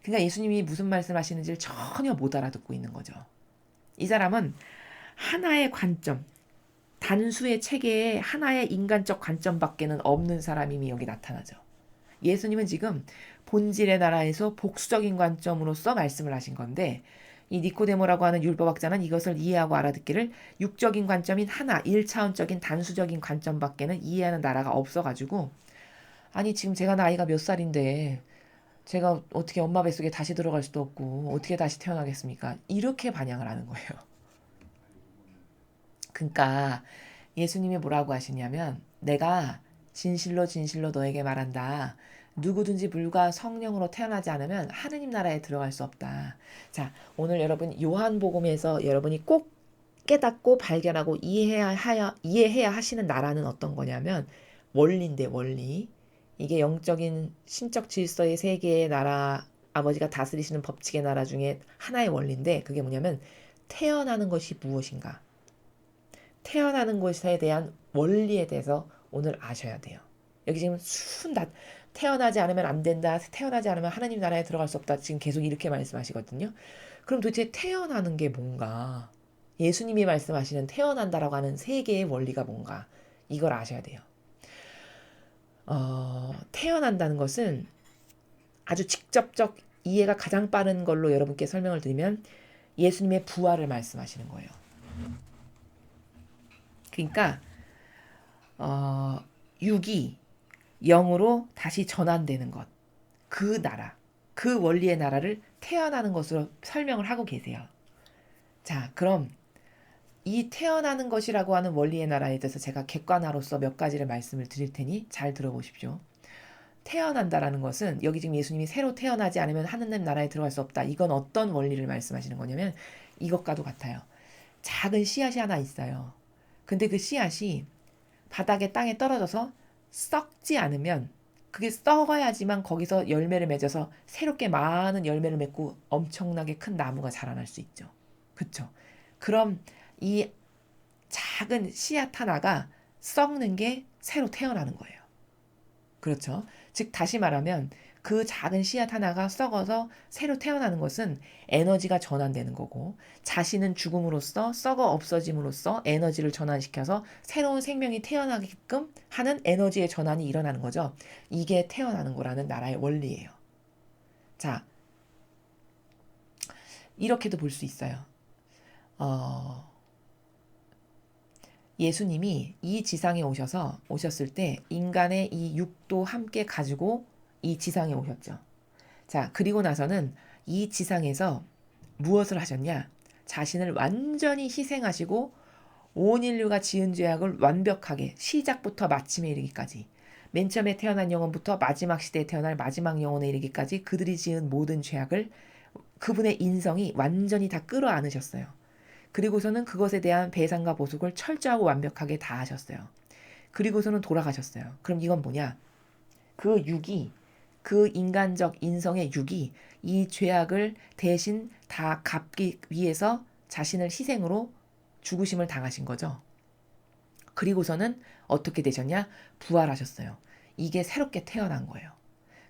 그러니까 예수님이 무슨 말씀하시는지를 전혀 못 알아듣고 있는 거죠. 이 사람은 하나의 관점, 단수의 체계에 하나의 인간적 관점밖에는 없는 사람임이 여기 나타나죠. 예수님은 지금 본질의 나라에서 복수적인 관점으로서 말씀을 하신 건데 이 니코데모라고 하는 율법학자는 이것을 이해하고 알아듣기를 육적인 관점인 하나, 1차원적인 단수적인 관점밖에는 이해하는 나라가 없어가지고 아니 지금 제가 나이가 몇 살인데 제가 어떻게 엄마 뱃속에 다시 들어갈 수도 없고 어떻게 다시 태어나겠습니까? 이렇게 반향을 하는 거예요. 그러니까 예수님이 뭐라고 하시냐면 내가 진실로 진실로 너에게 말한다. 누구든지 불과 성령으로 태어나지 않으면 하느님 나라에 들어갈 수 없다. 자, 오늘 여러분 요한복음에서 여러분이 꼭 깨닫고 발견하고 이해해야 하시는 나라는 어떤 거냐면 원리인데 원리. 이게 영적인 신적 질서의 세계의 나라 아버지가 다스리시는 법칙의 나라 중에 하나의 원리인데 그게 뭐냐면 태어나는 것이 무엇인가. 태어나는 것에 대한 원리에 대해서 오늘 아셔야 돼요. 여기 지금 태어나지 않으면 안 된다. 태어나지 않으면 하나님 나라에 들어갈 수 없다. 지금 계속 이렇게 말씀하시거든요. 그럼 도대체 태어나는 게 뭔가? 예수님이 말씀하시는 태어난다라고 하는 세계의 원리가 뭔가? 이걸 아셔야 돼요. 태어난다는 것은 아주 직접적 이해가 가장 빠른 걸로 여러분께 설명을 드리면 예수님의 부활을 말씀하시는 거예요. 그러니까 육이 영으로 다시 전환되는 것. 그 나라, 그 원리의 나라를 태어나는 것으로 설명을 하고 계세요. 자, 그럼 이 태어나는 것이라고 하는 원리의 나라에 대해서 제가 객관화로서 몇 가지를 말씀을 드릴 테니 잘 들어보십시오. 태어난다라는 것은 여기 지금 예수님이 새로 태어나지 않으면 하느님 나라에 들어갈 수 없다. 이건 어떤 원리를 말씀하시는 거냐면 이것과도 같아요. 작은 씨앗이 하나 있어요. 근데 그 씨앗이 바닥에 땅에 떨어져서 썩지 않으면 그게 썩어야지만 거기서 열매를 맺어서 새롭게 많은 열매를 맺고 엄청나게 큰 나무가 자라날 수 있죠. 그쵸? 그럼 이 작은 씨앗 하나가 썩는 게 새로 태어나는 거예요. 그렇죠? 즉 다시 말하면 그 작은 씨앗 하나가 썩어서 새로 태어나는 것은 에너지가 전환되는 거고 자신은 죽음으로써 썩어 없어짐으로써 에너지를 전환시켜서 새로운 생명이 태어나게끔 하는 에너지의 전환이 일어나는 거죠. 이게 태어나는 거라는 나라의 원리예요. 자, 이렇게도 볼 수 있어요. 예수님이 이 지상에 오셨을 때 인간의 이 육도 함께 가지고 이 지상에 오셨죠. 자, 그리고 나서는 이 지상에서 무엇을 하셨냐? 자신을 완전히 희생하시고 온 인류가 지은 죄악을 완벽하게 시작부터 마침에 이르기까지 맨 처음에 태어난 영혼부터 마지막 시대에 태어날 마지막 영혼에 이르기까지 그들이 지은 모든 죄악을 그분의 인성이 완전히 다 끌어안으셨어요. 그리고서는 그것에 대한 배상과 보속을 철저하고 완벽하게 다 하셨어요. 그리고서는 돌아가셨어요. 그럼 이건 뭐냐? 그 육이 그 인간적 인성의 육이 이 죄악을 대신 다 갚기 위해서 자신을 희생으로 죽으심을 당하신 거죠. 그리고서는 어떻게 되셨냐? 부활하셨어요. 이게 새롭게 태어난 거예요.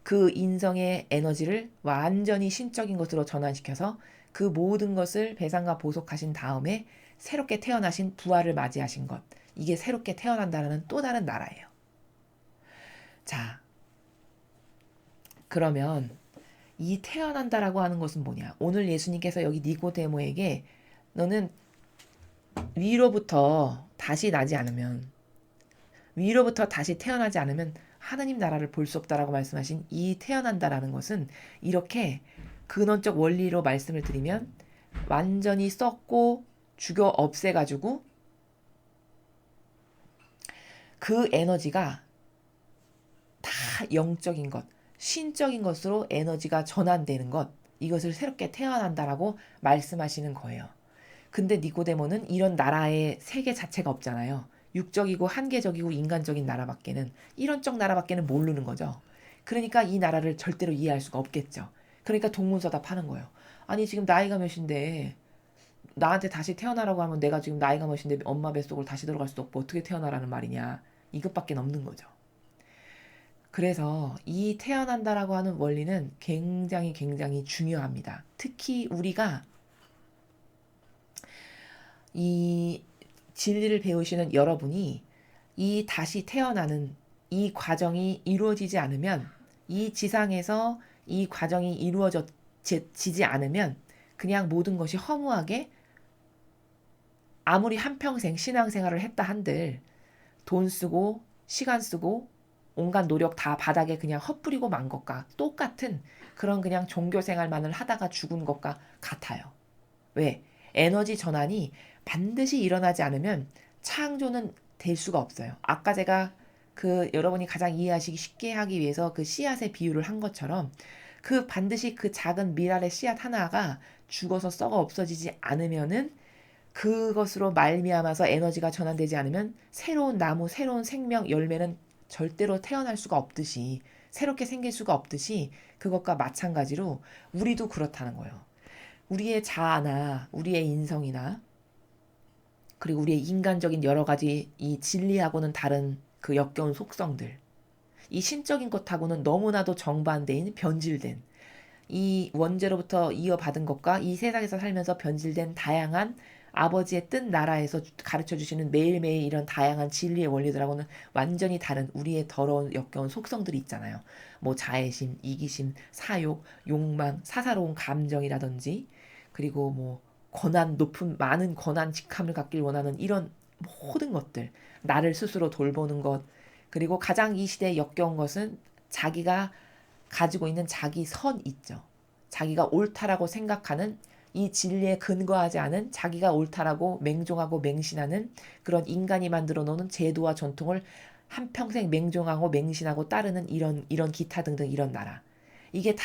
그 인성의 에너지를 완전히 신적인 것으로 전환시켜서 그 모든 것을 배상과 보속하신 다음에 새롭게 태어나신 부활을 맞이하신 것. 이게 새롭게 태어난다는 또 다른 나라예요. 자, 그러면 이 태어난다라고 하는 것은 뭐냐? 오늘 예수님께서 여기 니고데모에게 너는 위로부터 다시 나지 않으면, 위로부터 다시 태어나지 않으면 하나님 나라를 볼 수 없다라고 말씀하신 이 태어난다라는 것은, 이렇게 근원적 원리로 말씀을 드리면 완전히 썩고 죽여 없애가지고 그 에너지가 다 영적인 것, 신적인 것으로 에너지가 전환되는 것, 이것을 새롭게 태어난다라고 말씀하시는 거예요. 근데 니고데모는 이런 나라의 세계 자체가 없잖아요. 육적이고 한계적이고 인간적인 나라밖에는, 이런적 나라밖에는 모르는 거죠. 그러니까 이 나라를 절대로 이해할 수가 없겠죠. 그러니까 동문서답 하는 거예요. 아니 지금 나이가 몇인데 나한테 다시 태어나라고 하면 내가 지금 나이가 몇인데 엄마 뱃속으로 다시 들어갈 수도 없고 어떻게 태어나라는 말이냐. 이것밖에 없는 거죠. 그래서 이 태어난다라고 하는 원리는 굉장히 굉장히 중요합니다. 특히 우리가 이 진리를 배우시는 여러분이 이 다시 태어나는 이 과정이 이루어지지 않으면, 이 지상에서 이 과정이 이루어지지 않으면 그냥 모든 것이 허무하게, 아무리 한평생 신앙생활을 했다 한들 돈 쓰고 시간 쓰고 온갖 노력 다 바닥에 그냥 헛뿌리고 만 것과 똑같은 그런 그냥 종교생활만을 하다가 죽은 것과 같아요. 왜? 에너지 전환이 반드시 일어나지 않으면 창조는 될 수가 없어요. 아까 제가 여러분이 가장 이해하시기 쉽게 하기 위해서 그 씨앗의 비유를 한 것처럼, 반드시 그 작은 밀알의 씨앗 하나가 죽어서 썩어 없어지지 않으면은, 그것으로 말미암아서 에너지가 전환되지 않으면 새로운 나무, 새로운 생명, 열매는 절대로 태어날 수가 없듯이, 새롭게 생길 수가 없듯이, 그것과 마찬가지로 우리도 그렇다는 거예요. 우리의 자아나 우리의 인성이나 그리고 우리의 인간적인 여러 가지 이 진리하고는 다른 그 역겨운 속성들, 이 신적인 것하고는 너무나도 정반대인 변질된, 이 원죄로부터 이어받은 것과 이 세상에서 살면서 변질된 다양한 아버지의 뜻 나라에서 가르쳐 주시는 매일매일 이런 다양한 진리의 원리들하고는 완전히 다른 우리의 더러운 역겨운 속성들이 있잖아요. 뭐 자애심, 이기심, 사욕, 욕망, 사사로운 감정이라든지, 그리고 뭐 높은 많은 권한 직함을 갖길 원하는 이런 모든 것들, 나를 스스로 돌보는 것, 그리고 가장 이 시대에 역겨운 것은 자기가 가지고 있는 자기 선 있죠. 자기가 옳다라고 생각하는, 이 진리에 근거하지 않은 자기가 옳다라고 맹종하고 맹신하는 그런 인간이 만들어 놓는 제도와 전통을 한평생 맹종하고 맹신하고 따르는 이런 기타 등등 이런 나라. 이게 다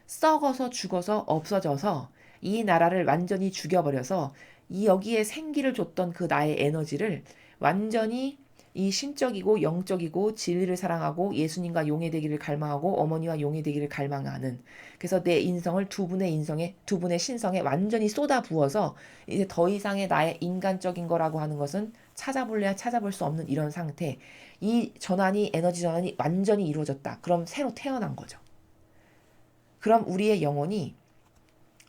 썩어서 죽어서 없어져서 이 나라를 완전히 죽여버려서 이 여기에 생기를 줬던 그 나의 에너지를 완전히 이 신적이고 영적이고 진리를 사랑하고 예수님과 용해되기를 갈망하고 어머니와 용해되기를 갈망하는, 그래서 내 인성을 두 분의 신성에 완전히 쏟아 부어서 이제 더 이상의 나의 인간적인 거라고 하는 것은 찾아볼래야 찾아볼 수 없는 이런 상태, 이 에너지 전환이 완전히 이루어졌다. 그럼 새로 태어난 거죠. 그럼 우리의 영혼이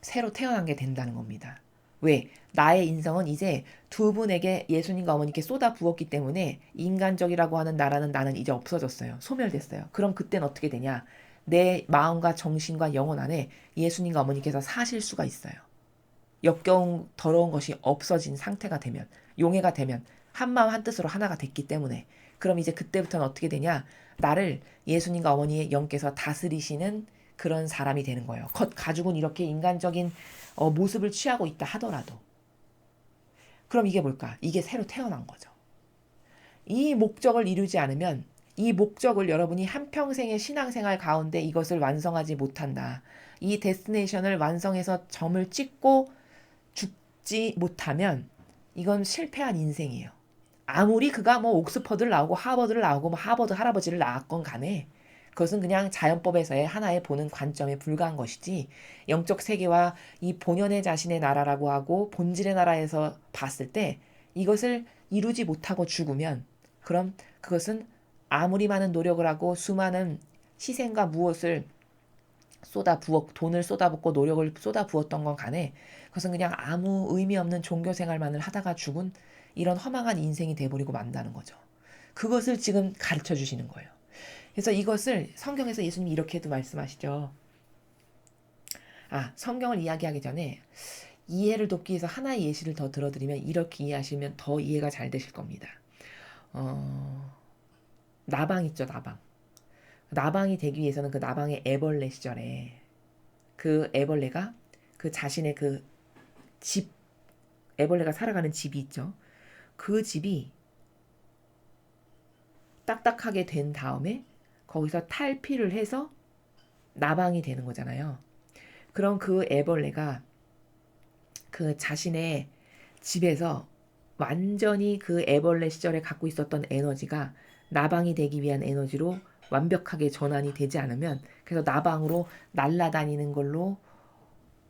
새로 태어난 게 된다는 겁니다. 왜? 나의 인성은 이제 두 분에게, 예수님과 어머니께 쏟아 부었기 때문에 인간적이라고 하는 나는 이제 없어졌어요. 소멸됐어요. 그럼 그땐 어떻게 되냐? 내 마음과 정신과 영혼 안에 예수님과 어머니께서 사실 수가 있어요. 역겨운 더러운 것이 없어진 상태가 되면, 용해가 되면, 한마음 한뜻으로 하나가 됐기 때문에, 그럼 이제 그때부터는 어떻게 되냐? 나를 예수님과 어머니의 영께서 다스리시는 그런 사람이 되는 거예요. 가죽은 이렇게 인간적인 모습을 취하고 있다 하더라도. 그럼 이게 뭘까? 이게 새로 태어난 거죠. 이 목적을 이루지 않으면, 이 목적을 여러분이 한평생의 신앙생활 가운데 이것을 완성하지 못한다. 이 데스티네이션을 완성해서 점을 찍고 죽지 못하면 이건 실패한 인생이에요. 아무리 그가 뭐 옥스퍼드를 나오고 하버드를 나오고 뭐 하버드 할아버지를 낳았건 간에 그것은 그냥 자연법에서의 하나의 보는 관점에 불과한 것이지, 영적 세계와 이 본연의 자신의 나라라고 하고 본질의 나라에서 봤을 때 이것을 이루지 못하고 죽으면, 그럼 그것은 아무리 많은 노력을 하고 수많은 희생과 무엇을 돈을 쏟아붓고 노력을 쏟아부었던 건 간에 그것은 그냥 아무 의미 없는 종교 생활만을 하다가 죽은 이런 허망한 인생이 돼버리고 만다는 거죠. 그것을 지금 가르쳐 주시는 거예요. 그래서 이것을 성경에서 예수님이 이렇게도 말씀하시죠. 성경을 이야기하기 전에 이해를 돕기 위해서 하나의 예시를 더 들어드리면 이렇게 이해하시면 더 이해가 잘 되실 겁니다. 나방 있죠, 나방. 나방이 되기 위해서는 그 나방의 애벌레 시절에 그 애벌레가 그 자신의 그 집, 애벌레가 살아가는 집이 있죠. 그 집이 딱딱하게 된 다음에 거기서 탈피를 해서 나방이 되는 거잖아요. 그럼 그 애벌레가 그 자신의 집에서 완전히 그 애벌레 시절에 갖고 있었던 에너지가 나방이 되기 위한 에너지로 완벽하게 전환이 되지 않으면, 그래서 나방으로 날아다니는 걸로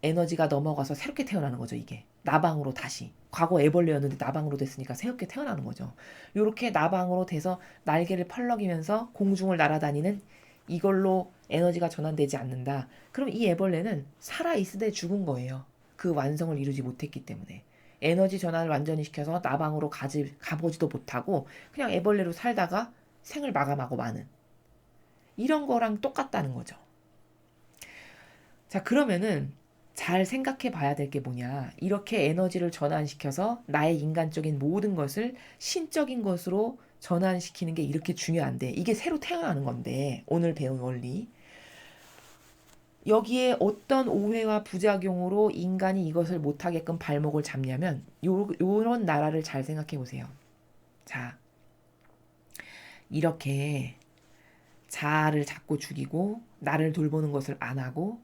에너지가 넘어가서 새롭게 태어나는 거죠. 이게 나방으로 다시, 과거 애벌레였는데 나방으로 됐으니까 새롭게 태어나는 거죠. 이렇게 나방으로 돼서 날개를 펄럭이면서 공중을 날아다니는, 이걸로 에너지가 전환되지 않는다. 그럼 이 애벌레는 살아있으되 죽은 거예요. 그 완성을 이루지 못했기 때문에. 에너지 전환을 완전히 시켜서 나방으로 가보지도 못하고 그냥 애벌레로 살다가 생을 마감하고 마는, 이런 거랑 똑같다는 거죠. 자, 그러면은 잘 생각해 봐야 될 게 뭐냐. 이렇게 에너지를 전환시켜서 나의 인간적인 모든 것을 신적인 것으로 전환시키는 게 이렇게 중요한데, 이게 새로 태어나는 건데, 오늘 배운 원리. 여기에 어떤 오해와 부작용으로 인간이 이것을 못하게끔 발목을 잡냐면, 요런 나라를 잘 생각해 보세요. 자, 이렇게 자아를 자꾸 죽이고 나를 돌보는 것을 안 하고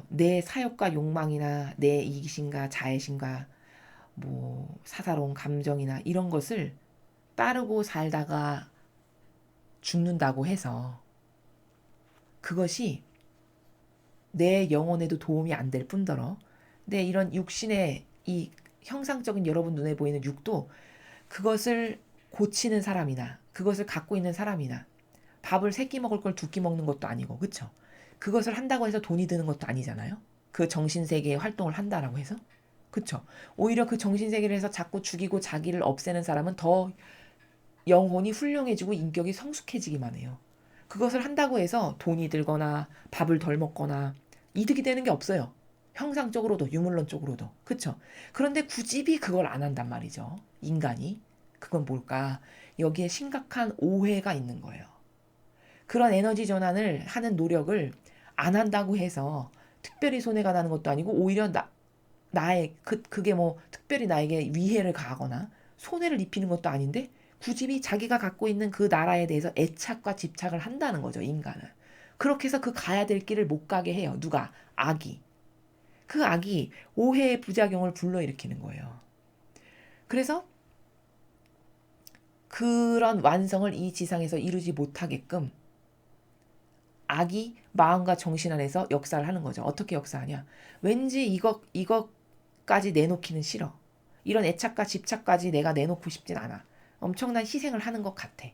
내 사욕과 욕망이나 내 이기심과 자애심과 뭐 사사로운 감정이나 이런 것을 따르고 살다가 죽는다고 해서 그것이 내 영혼에도 도움이 안 될 뿐더러 내 이런 육신의 이 형상적인 여러분 눈에 보이는 육도, 그것을 고치는 사람이나 그것을 갖고 있는 사람이나 밥을 3끼 먹을 걸 2끼 먹는 것도 아니고, 그쵸? 그것을 한다고 해서 돈이 드는 것도 아니잖아요. 그 정신세계의 활동을 한다라고 해서. 그쵸? 오히려 그 정신세계를 해서 자꾸 죽이고 자기를 없애는 사람은 더 영혼이 훌륭해지고 인격이 성숙해지기만 해요. 그것을 한다고 해서 돈이 들거나 밥을 덜 먹거나 이득이 되는 게 없어요. 형상적으로도 유물론적으로도. 그쵸? 그런데 굳이 그걸 안 한단 말이죠. 인간이. 그건 뭘까? 여기에 심각한 오해가 있는 거예요. 그런 에너지 전환을 하는 노력을 안 한다고 해서 특별히 손해가 나는 것도 아니고, 오히려 나의 그게 뭐 특별히 나에게 위해를 가하거나 손해를 입히는 것도 아닌데, 굳이 자기가 갖고 있는 그 나라에 대해서 애착과 집착을 한다는 거죠, 인간은. 그렇게 해서 그 가야 될 길을 못 가게 해요. 누가? 악이. 그 악이 오해의 부작용을 불러일으키는 거예요. 그래서 그런 완성을 이 지상에서 이루지 못하게끔 악이 마음과 정신 안에서 역사를 하는 거죠. 어떻게 역사하냐? 왠지 이것까지 내놓기는 싫어. 이런 애착과 집착까지 내가 내놓고 싶진 않아. 엄청난 희생을 하는 것 같아.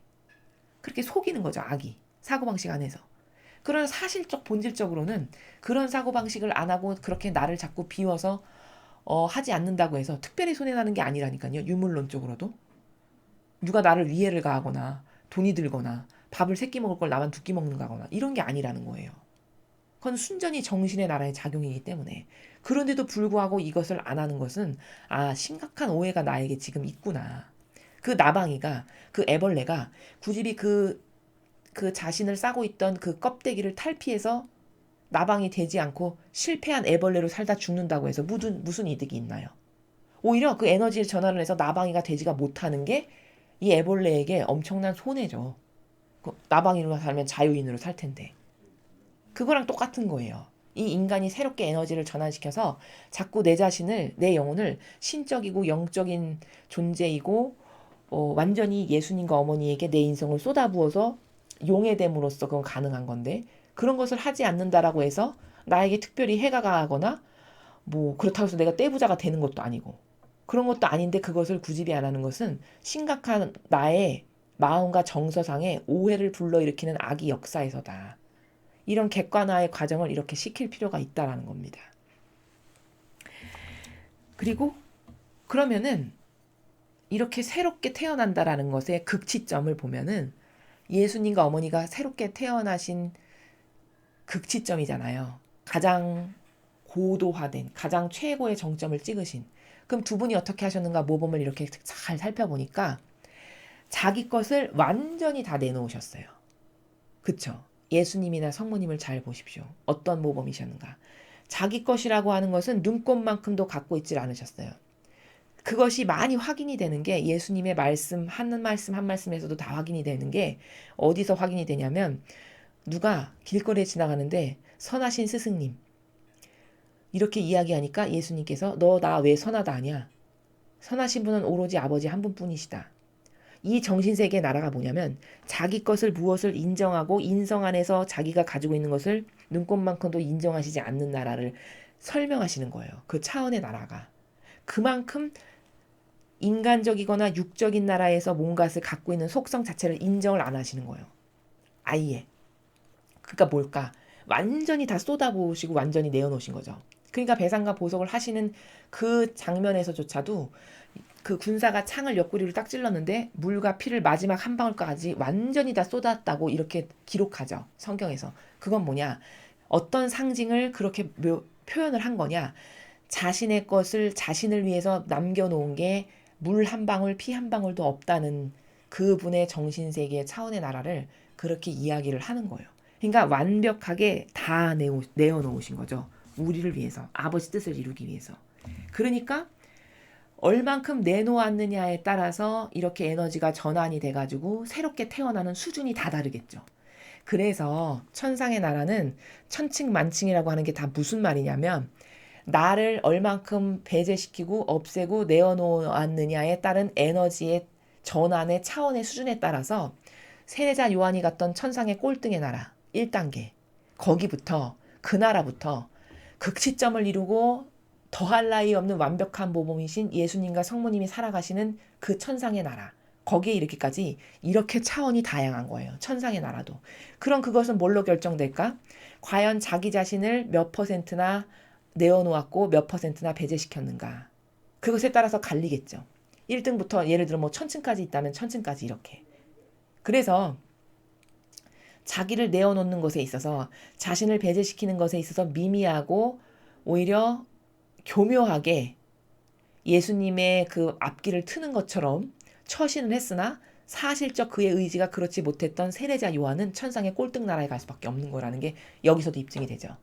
그렇게 속이는 거죠, 악이. 사고방식 안에서. 그런 사실적 본질적으로는 그런 사고방식을 안 하고 그렇게 나를 자꾸 비워서 하지 않는다고 해서 특별히 손해나는 게 아니라니까요. 유물론적으로도. 누가 나를 위해를 가하거나 돈이 들거나 밥을 3끼 먹을 걸 나만 2끼 먹는다거나 이런 게 아니라는 거예요. 그건 순전히 정신의 나라의 작용이기 때문에. 그런데도 불구하고 이것을 안 하는 것은, 심각한 오해가 나에게 지금 있구나. 그 나방이가, 그 애벌레가 굳이 그 자신을 싸고 있던 그 껍데기를 탈피해서 나방이 되지 않고 실패한 애벌레로 살다 죽는다고 해서 무슨 이득이 있나요? 오히려 그 에너지를 전환을 해서 나방이가 되지가 못하는 게 이 애벌레에게 엄청난 손해죠. 나방이로 살면 자유인으로 살 텐데. 그거랑 똑같은 거예요. 이 인간이 새롭게 에너지를 전환시켜서 자꾸 내 자신을, 내 영혼을 신적이고 영적인 존재이고 완전히 예수님과 어머니에게 내 인성을 쏟아부어서 용해됨으로써 그건 가능한 건데, 그런 것을 하지 않는다라고 해서 나에게 특별히 해가 가거나 뭐 그렇다고 해서 내가 떼부자가 되는 것도 아니고 그런 것도 아닌데, 그것을 구집이 안 하는 것은 심각한 나의 마음과 정서상의 오해를 불러일으키는 악의 역사에서다. 이런 객관화의 과정을 이렇게 시킬 필요가 있다라는 겁니다. 그리고 그러면은 이렇게 새롭게 태어난다라는 것의 극치점을 보면은 예수님과 어머니가 새롭게 태어나신 극치점이잖아요. 가장 고도화된 가장 최고의 정점을 찍으신, 그럼 두 분이 어떻게 하셨는가 모범을 이렇게 잘 살펴보니까 자기 것을 완전히 다 내놓으셨어요. 그쵸? 예수님이나 성모님을 잘 보십시오. 어떤 모범이셨는가. 자기 것이라고 하는 것은 눈꽃만큼도 갖고 있질 않으셨어요. 그것이 많이 확인이 되는 게 예수님의 말씀 한 말씀 한 말씀에서도 다 확인이 되는 게 어디서 확인이 되냐면, 누가 길거리에 지나가는데 선하신 스승님 이렇게 이야기하니까 예수님께서 너 나 왜 선하다 하냐? 선하신 분은 오로지 아버지 한 분뿐이시다. 이 정신세계의 나라가 뭐냐면 자기 것을 무엇을 인정하고 인성 안에서 자기가 가지고 있는 것을 눈꽃만큼도 인정하시지 않는 나라를 설명하시는 거예요. 그 차원의 나라가. 그만큼 인간적이거나 육적인 나라에서 뭔가를 갖고 있는 속성 자체를 인정을 안 하시는 거예요. 아예. 그러니까 뭘까? 완전히 다 쏟아부으시고 완전히 내어놓으신 거죠. 그러니까 배상과 보석을 하시는 그 장면에서조차도 그 군사가 창을 옆구리를 딱 찔렀는데 물과 피를 마지막 한 방울까지 완전히 다 쏟았다고 이렇게 기록하죠. 성경에서. 그건 뭐냐? 어떤 상징을 그렇게 표현을 한 거냐? 자신의 것을 자신을 위해서 남겨놓은 게 물 한 방울, 피 한 방울도 없다는 그분의 정신세계의 차원의 나라를 그렇게 이야기를 하는 거예요. 그러니까 완벽하게 다 내어놓으신 거죠. 우리를 위해서, 아버지 뜻을 이루기 위해서. 그러니까 얼만큼 내놓았느냐에 따라서 이렇게 에너지가 전환이 돼가지고 새롭게 태어나는 수준이 다 다르겠죠. 그래서 천상의 나라는 천층만층이라고 하는 게 다 무슨 말이냐면, 나를 얼만큼 배제시키고 없애고 내어놓았느냐에 따른 에너지의 전환의 차원의 수준에 따라서 세례자 요한이 갔던 천상의 꼴등의 나라 1단계, 거기부터 그 나라부터 극치점을 이루고 더할 나위 없는 완벽한 모범이신 예수님과 성모님이 살아가시는 그 천상의 나라, 거기에 이르기까지 이렇게 차원이 다양한 거예요. 천상의 나라도. 그럼 그것은 뭘로 결정될까? 과연 자기 자신을 몇 퍼센트나 내어놓았고 몇 퍼센트나 배제시켰는가. 그것에 따라서 갈리겠죠. 1등부터 예를 들어 뭐 1000층까지 있다면 1000층까지 이렇게. 그래서 자기를 내어놓는 것에 있어서, 자신을 배제시키는 것에 있어서 미미하고 오히려 교묘하게 예수님의 그 앞길을 트는 것처럼 처신을 했으나 사실적 그의 의지가 그렇지 못했던 세례자 요한은 천상의 꼴등 나라에 갈 수밖에 없는 거라는 게 여기서도 입증이 되죠.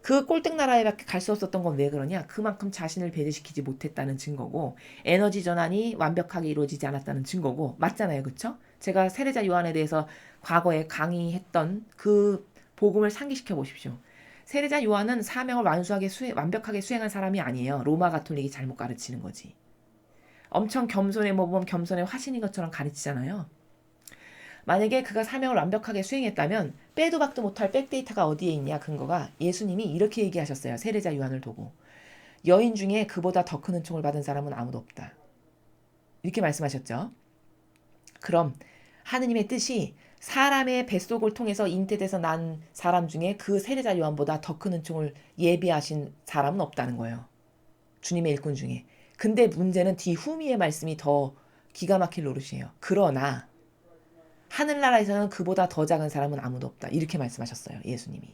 그 꼴등 나라에밖에 갈 수 없었던 건 왜 그러냐? 그만큼 자신을 배제시키지 못했다는 증거고, 에너지 전환이 완벽하게 이루어지지 않았다는 증거고, 맞잖아요. 그쵸? 제가 세례자 요한에 대해서 과거에 강의했던 그 복음을 상기시켜 보십시오. 세례자 요한은 사명을 완벽하게 수행한 사람이 아니에요. 로마 가톨릭이 잘못 가르치는 거지. 엄청 겸손의 모범, 겸손의 화신인 것처럼 가르치잖아요. 만약에 그가 사명을 완벽하게 수행했다면 빼도 박도 못할 백데이터가 어디에 있냐, 근거가 예수님이 이렇게 얘기하셨어요. 세례자 요한을 두고. 여인 중에 그보다 더 큰 은총을 받은 사람은 아무도 없다. 이렇게 말씀하셨죠. 그럼 하느님의 뜻이 사람의 뱃속을 통해서 잉태돼서 난 사람 중에 그 세례자 요한보다 더 큰 은총을 예비하신 사람은 없다는 거예요. 주님의 일꾼 중에. 근데 문제는 뒤후미의 말씀이 더 기가 막힐 노릇이에요. 그러나 하늘나라에서는 그보다 더 작은 사람은 아무도 없다. 이렇게 말씀하셨어요. 예수님이.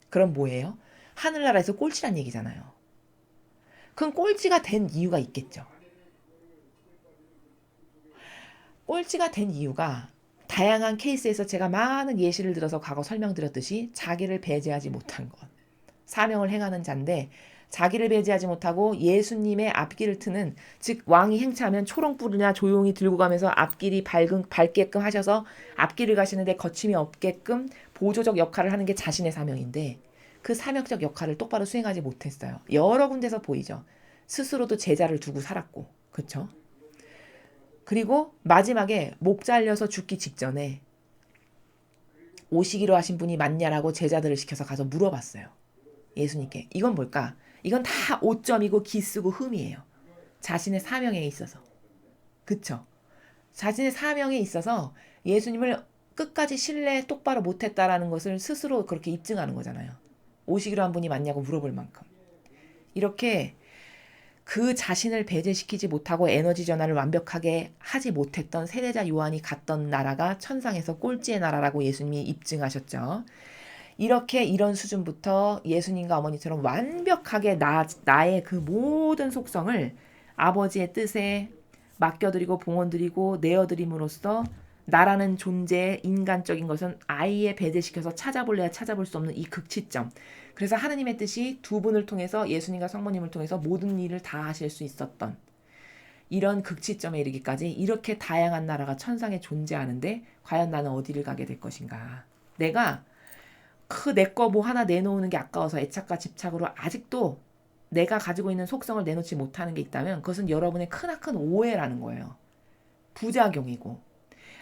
그럼 뭐예요? 하늘나라에서 꼴찌란 얘기잖아요. 그럼 꼴찌가 된 이유가 있겠죠. 꼴찌가 된 이유가 다양한 케이스에서 제가 많은 예시를 들어서 과거 설명드렸듯이 자기를 배제하지 못한 것. 사명을 행하는 자인데 자기를 배제하지 못하고 예수님의 앞길을 트는, 즉 왕이 행차하면 초롱불이나 조용히 들고 가면서 앞길이 밝게끔 하셔서 앞길을 가시는데 거침이 없게끔 보조적 역할을 하는 게 자신의 사명인데 그 사명적 역할을 똑바로 수행하지 못했어요. 여러 군데서 보이죠. 스스로도 제자를 두고 살았고, 그쵸? 그리고 마지막에 목 잘려서 죽기 직전에 오시기로 하신 분이 맞냐라고 제자들을 시켜서 가서 물어봤어요. 예수님께. 이건 뭘까? 이건 다 오점이고 기쓰고 흠이에요. 자신의 사명에 있어서. 그쵸? 자신의 사명에 있어서 예수님을 끝까지 신뢰 똑바로 못했다라는 것을 스스로 그렇게 입증하는 거잖아요. 오시기로 한 분이 맞냐고 물어볼 만큼. 이렇게 그 자신을 배제시키지 못하고 에너지 전환을 완벽하게 하지 못했던 세례자 요한이 갔던 나라가 천상에서 꼴찌의 나라라고 예수님이 입증하셨죠. 이렇게 이런 수준부터 예수님과 어머니처럼 완벽하게 나의 그 모든 속성을 아버지의 뜻에 맡겨드리고 봉헌드리고 내어드림으로써 나라는 존재의 인간적인 것은 아예 배제시켜서 찾아볼래야 찾아볼 수 없는 이 극치점. 그래서 하느님의 뜻이 두 분을 통해서 예수님과 성모님을 통해서 모든 일을 다 하실 수 있었던 이런 극치점에 이르기까지 이렇게 다양한 나라가 천상에 존재하는데 과연 나는 어디를 가게 될 것인가. 내가 내 거 뭐 하나 내놓는 게 아까워서 애착과 집착으로 아직도 내가 가지고 있는 속성을 내놓지 못하는 게 있다면 그것은 여러분의 크나큰 오해라는 거예요. 부작용이고.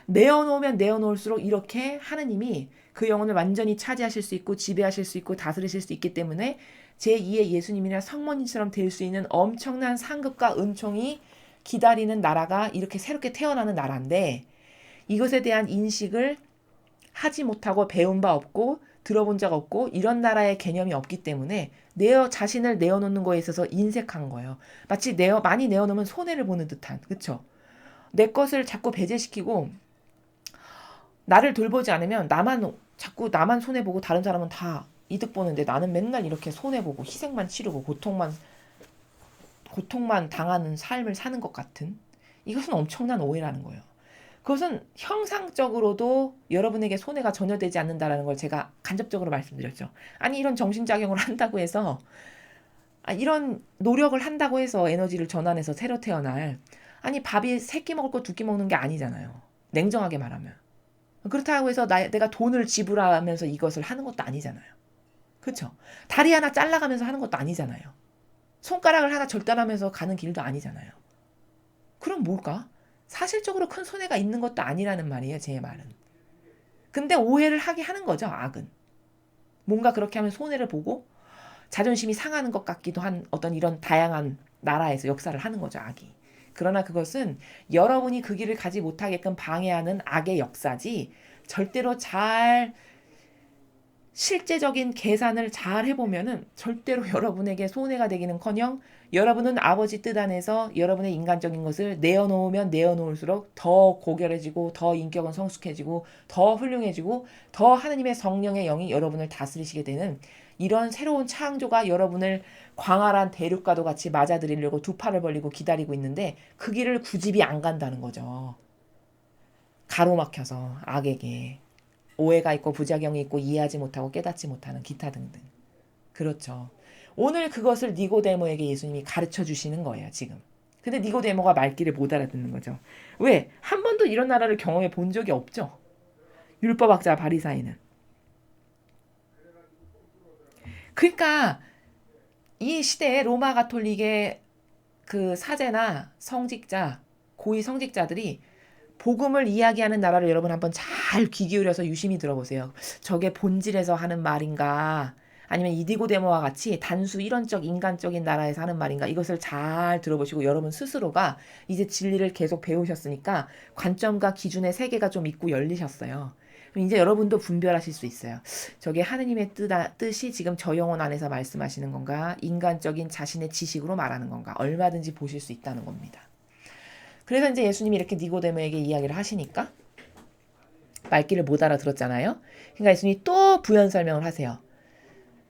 내어놓으면 내어놓을수록 이렇게 하느님이 그 영혼을 완전히 차지하실 수 있고 지배하실 수 있고 다스리실 수 있기 때문에 제2의 예수님이나 성모님처럼 될 수 있는 엄청난 상급과 은총이 기다리는 나라가 이렇게 새롭게 태어나는 나라인데 이것에 대한 인식을 하지 못하고 배운 바 없고 들어본 적 없고 이런 나라의 개념이 없기 때문에 자신을 내어놓는 거에 있어서 인색한 거예요. 마치 많이 내어놓으면 손해를 보는 듯한, 그쵸? 내 것을 자꾸 배제시키고 나를 돌보지 않으면 자꾸 나만 손해보고 다른 사람은 다 이득 보는데 나는 맨날 이렇게 손해보고 희생만 치르고 고통만 당하는 삶을 사는 것 같은 이것은 엄청난 오해라는 거예요. 그것은 형상적으로도 여러분에게 손해가 전혀 되지 않는다라는 걸 제가 간접적으로 말씀드렸죠. 아니 이런 정신작용을 한다고 해서 이런 노력을 한다고 해서 에너지를 전환해서 새로 태어날 아니 밥이 3끼 먹을 거 2끼 먹는 게 아니잖아요. 냉정하게 말하면. 그렇다고 해서 내가 돈을 지불하면서 이것을 하는 것도 아니잖아요. 그렇죠? 다리 하나 잘라가면서 하는 것도 아니잖아요. 손가락을 하나 절단하면서 가는 길도 아니잖아요. 그럼 뭘까? 사실적으로 큰 손해가 있는 것도 아니라는 말이에요. 제 말은. 근데 오해를 하게 하는 거죠. 악은. 뭔가 그렇게 하면 손해를 보고 자존심이 상하는 것 같기도 한 어떤 이런 다양한 나라에서 역사를 하는 거죠. 악이. 그러나 그것은 여러분이 그 길을 가지 못하게끔 방해하는 악의 역사지 절대로 실제적인 계산을 잘 해보면은 절대로 여러분에게 손해가 되기는커녕 여러분은 아버지 뜻 안에서 여러분의 인간적인 것을 내어놓으면 내어놓을수록 더 고결해지고 더 인격은 성숙해지고 더 훌륭해지고 더 하느님의 성령의 영이 여러분을 다스리시게 되는 이런 새로운 창조가 여러분을 광활한 대륙과도 같이 맞아들이려고 두 팔을 벌리고 기다리고 있는데 그 길을 굳이 안 간다는 거죠. 가로막혀서 악에게. 오해가 있고 부작용이 있고 이해하지 못하고 깨닫지 못하는 기타 등등. 그렇죠. 오늘 그것을 니고데모에게 예수님이 가르쳐 주시는 거예요, 지금. 근데 니고데모가 말귀를 못 알아듣는 거죠. 왜? 한 번도 이런 나라를 경험해 본 적이 없죠. 율법학자 바리사이는. 그러니까 이 시대에 로마 가톨릭의 그 사제나 성직자, 고위 성직자들이 복음을 이야기하는 나라를 여러분 한번 잘 귀 기울여서 유심히 들어보세요. 저게 본질에서 하는 말인가 아니면 이디고데모와 같이 단수 이론적 인간적인 나라에서 하는 말인가 이것을 잘 들어보시고 여러분 스스로가 이제 진리를 계속 배우셨으니까 관점과 기준의 세계가 좀 있고 열리셨어요. 그럼 이제 여러분도 분별하실 수 있어요. 저게 하느님의 뜻이 지금 저 영혼 안에서 말씀하시는 건가 인간적인 자신의 지식으로 말하는 건가 얼마든지 보실 수 있다는 겁니다. 그래서 이제 예수님이 이렇게 니고데모에게 이야기를 하시니까 말귀를 못 알아들었잖아요. 그러니까 예수님이 또 부연 설명을 하세요.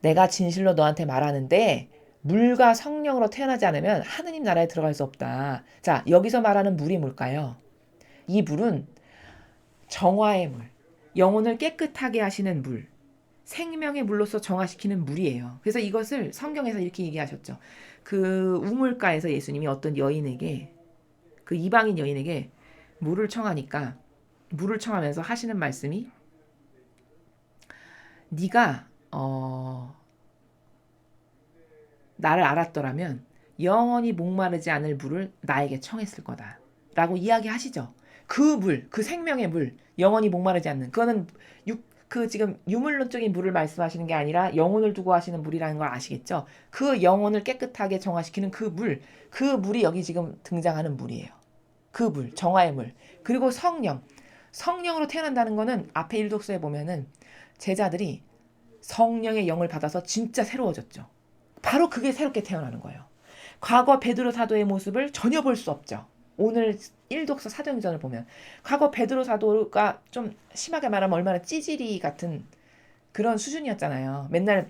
내가 진실로 너한테 말하는데 물과 성령으로 태어나지 않으면 하느님 나라에 들어갈 수 없다. 자, 여기서 말하는 물이 뭘까요? 이 물은 정화의 물, 영혼을 깨끗하게 하시는 물, 생명의 물로서 정화시키는 물이에요. 그래서 이것을 성경에서 이렇게 얘기하셨죠. 그 우물가에서 예수님이 어떤 여인에게 그 이방인 여인에게 물을 청하면서 하시는 말씀이 네가 나를 알았더라면 영원히 목마르지 않을 물을 나에게 청했을 거다 라고 이야기하시죠. 그 물, 그 생명의 물, 영원히 목마르지 않는 그거는 지금 유물론적인 물을 말씀하시는 게 아니라 영혼을 두고 하시는 물이라는 걸 아시겠죠. 그 영혼을 깨끗하게 정화시키는 그 물이 여기 지금 등장하는 물이에요. 그 물, 정화의 물. 그리고 성령으로 태어난다는 거는 앞에 일독서에 보면은 제자들이 성령의 영을 받아서 진짜 새로워졌죠. 바로 그게 새롭게 태어나는 거예요. 과거 베드로 사도의 모습을 전혀 볼 수 없죠. 오늘 1독서 사도행전을 보면 과거 베드로 사도가 좀 심하게 말하면 얼마나 찌질이 같은 그런 수준이었잖아요. 맨날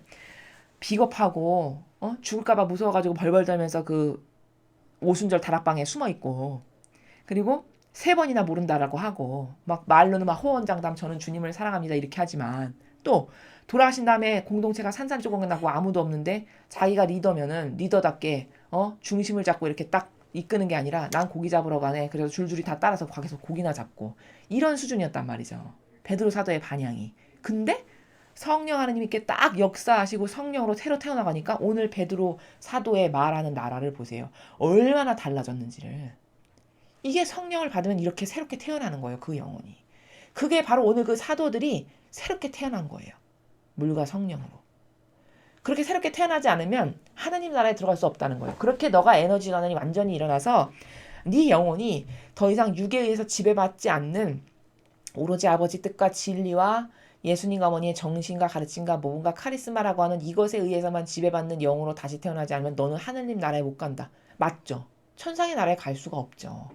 비겁하고 죽을까봐 무서워가지고 벌벌 떨면서 그 오순절 다락방에 숨어 있고, 그리고 세 번이나 모른다라고 하고 막 말로는 막 호언장담 저는 주님을 사랑합니다 이렇게 하지만, 또 돌아가신 다음에 공동체가 산산조각 나고 아무도 없는데 자기가 리더면은 리더답게 중심을 잡고 이렇게 딱 이끄는 게 아니라 난 고기 잡으러 가네. 그래서 줄줄이 다 따라서 계속 고기나 잡고 이런 수준이었단 말이죠. 베드로 사도의 반향이. 근데 성령 하나님께 딱 역사하시고 성령으로 새로 태어나가니까 오늘 베드로 사도의 말하는 나라를 보세요. 얼마나 달라졌는지를. 이게 성령을 받으면 이렇게 새롭게 태어나는 거예요. 그 영혼이. 그게 바로 오늘 그 사도들이 새롭게 태어난 거예요. 물과 성령으로. 그렇게 새롭게 태어나지 않으면 하나님 나라에 들어갈 수 없다는 거예요. 그렇게 너가 에너지 전환이 완전히 일어나서 네 영혼이 더 이상 육에 의해서 지배받지 않는 오로지 아버지 뜻과 진리와 예수님과 어머니의 정신과 가르침과 뭔가 카리스마라고 하는 이것에 의해서만 지배받는 영으로 다시 태어나지 않으면 너는 하느님 나라에 못 간다. 맞죠? 천상의 나라에 갈 수가 없죠.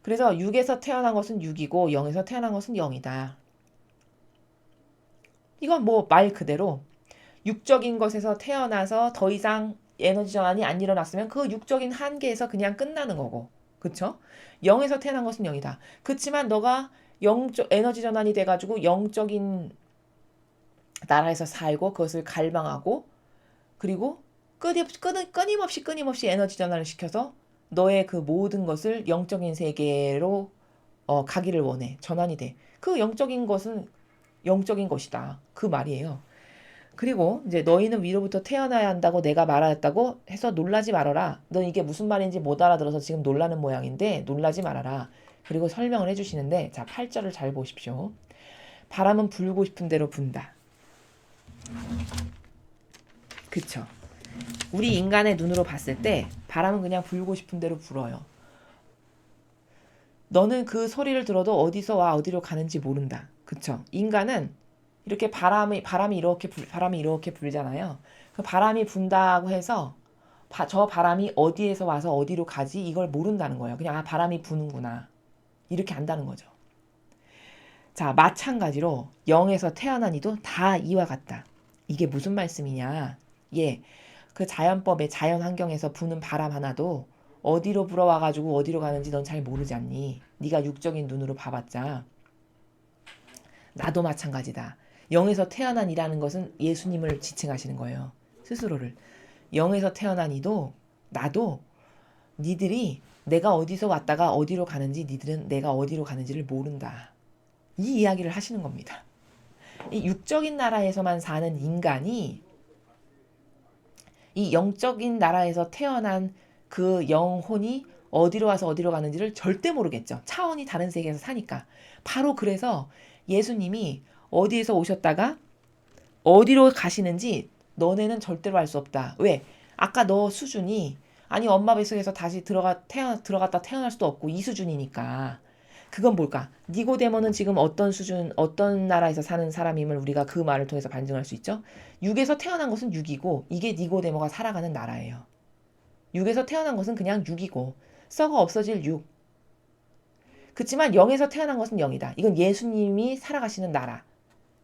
그래서 육에서 태어난 것은 육이고 영에서 태어난 것은 영이다. 이건 뭐 말 그대로 육적인 것에서 태어나서 더 이상 에너지 전환이 안 일어났으면 그 육적인 한계에서 그냥 끝나는 거고. 그쵸? 영에서 태어난 것은 영이다. 그치만 너가 영적 에너지 전환이 돼가지고 영적인 나라에서 살고 그것을 갈망하고, 그리고 끊임없이 에너지 전환을 시켜서 너의 그 모든 것을 영적인 세계로 가기를 원해. 전환이 돼. 그 영적인 것은 영적인 것이다. 그 말이에요. 그리고 이제 너희는 위로부터 태어나야 한다고 내가 말하였다고 해서 놀라지 말아라. 넌 이게 무슨 말인지 못 알아들어서 지금 놀라는 모양인데 놀라지 말아라. 그리고 설명을 해주시는데, 자, 8절을 잘 보십시오. 바람은 불고 싶은 대로 분다. 그쵸? 우리 인간의 눈으로 봤을 때 바람은 그냥 불고 싶은 대로 불어요. 너는 그 소리를 들어도 어디서 와 어디로 가는지 모른다. 그쵸? 인간은 이렇게 바람이 이렇게 불잖아요. 그 바람이 분다고 해서 저 바람이 어디에서 와서 어디로 가지 이걸 모른다는 거예요. 그냥 바람이 부는구나 이렇게 안다는 거죠. 자, 마찬가지로 영에서 태어난 이도 다 이와 같다. 이게 무슨 말씀이냐? 예, 그 자연법의 자연 환경에서 부는 바람 하나도 어디로 불어와가지고 어디로 가는지 넌 잘 모르지 않니? 네가 육적인 눈으로 봐봤자. 나도 마찬가지다. 영에서 태어난 이라는 것은 예수님을 지칭하시는 거예요. 스스로를. 영에서 태어난 이도 나도 니들이 내가 어디서 왔다가 어디로 가는지 니들은 내가 어디로 가는지를 모른다. 이 이야기를 하시는 겁니다. 이 육적인 나라에서만 사는 인간이 이 영적인 나라에서 태어난 그 영혼이 어디로 와서 어디로 가는지를 절대 모르겠죠. 차원이 다른 세계에서 사니까. 바로 그래서 예수님이 어디에서 오셨다가 어디로 가시는지 너네는 절대로 알 수 없다. 왜? 아까 너 수준이 아니 엄마 뱃속에서 다시 들어갔다 태어날 수도 없고 이 수준이니까. 그건 뭘까? 니고데모는 지금 어떤 수준, 어떤 나라에서 사는 사람임을 우리가 그 말을 통해서 반증할 수 있죠. 육에서 태어난 것은 육이고 이게 니고데모가 살아가는 나라예요. 육에서 태어난 것은 그냥 육이고 썩어 없어질 육. 그렇지만 영에서 태어난 것은 영이다. 이건 예수님이 살아가시는 나라.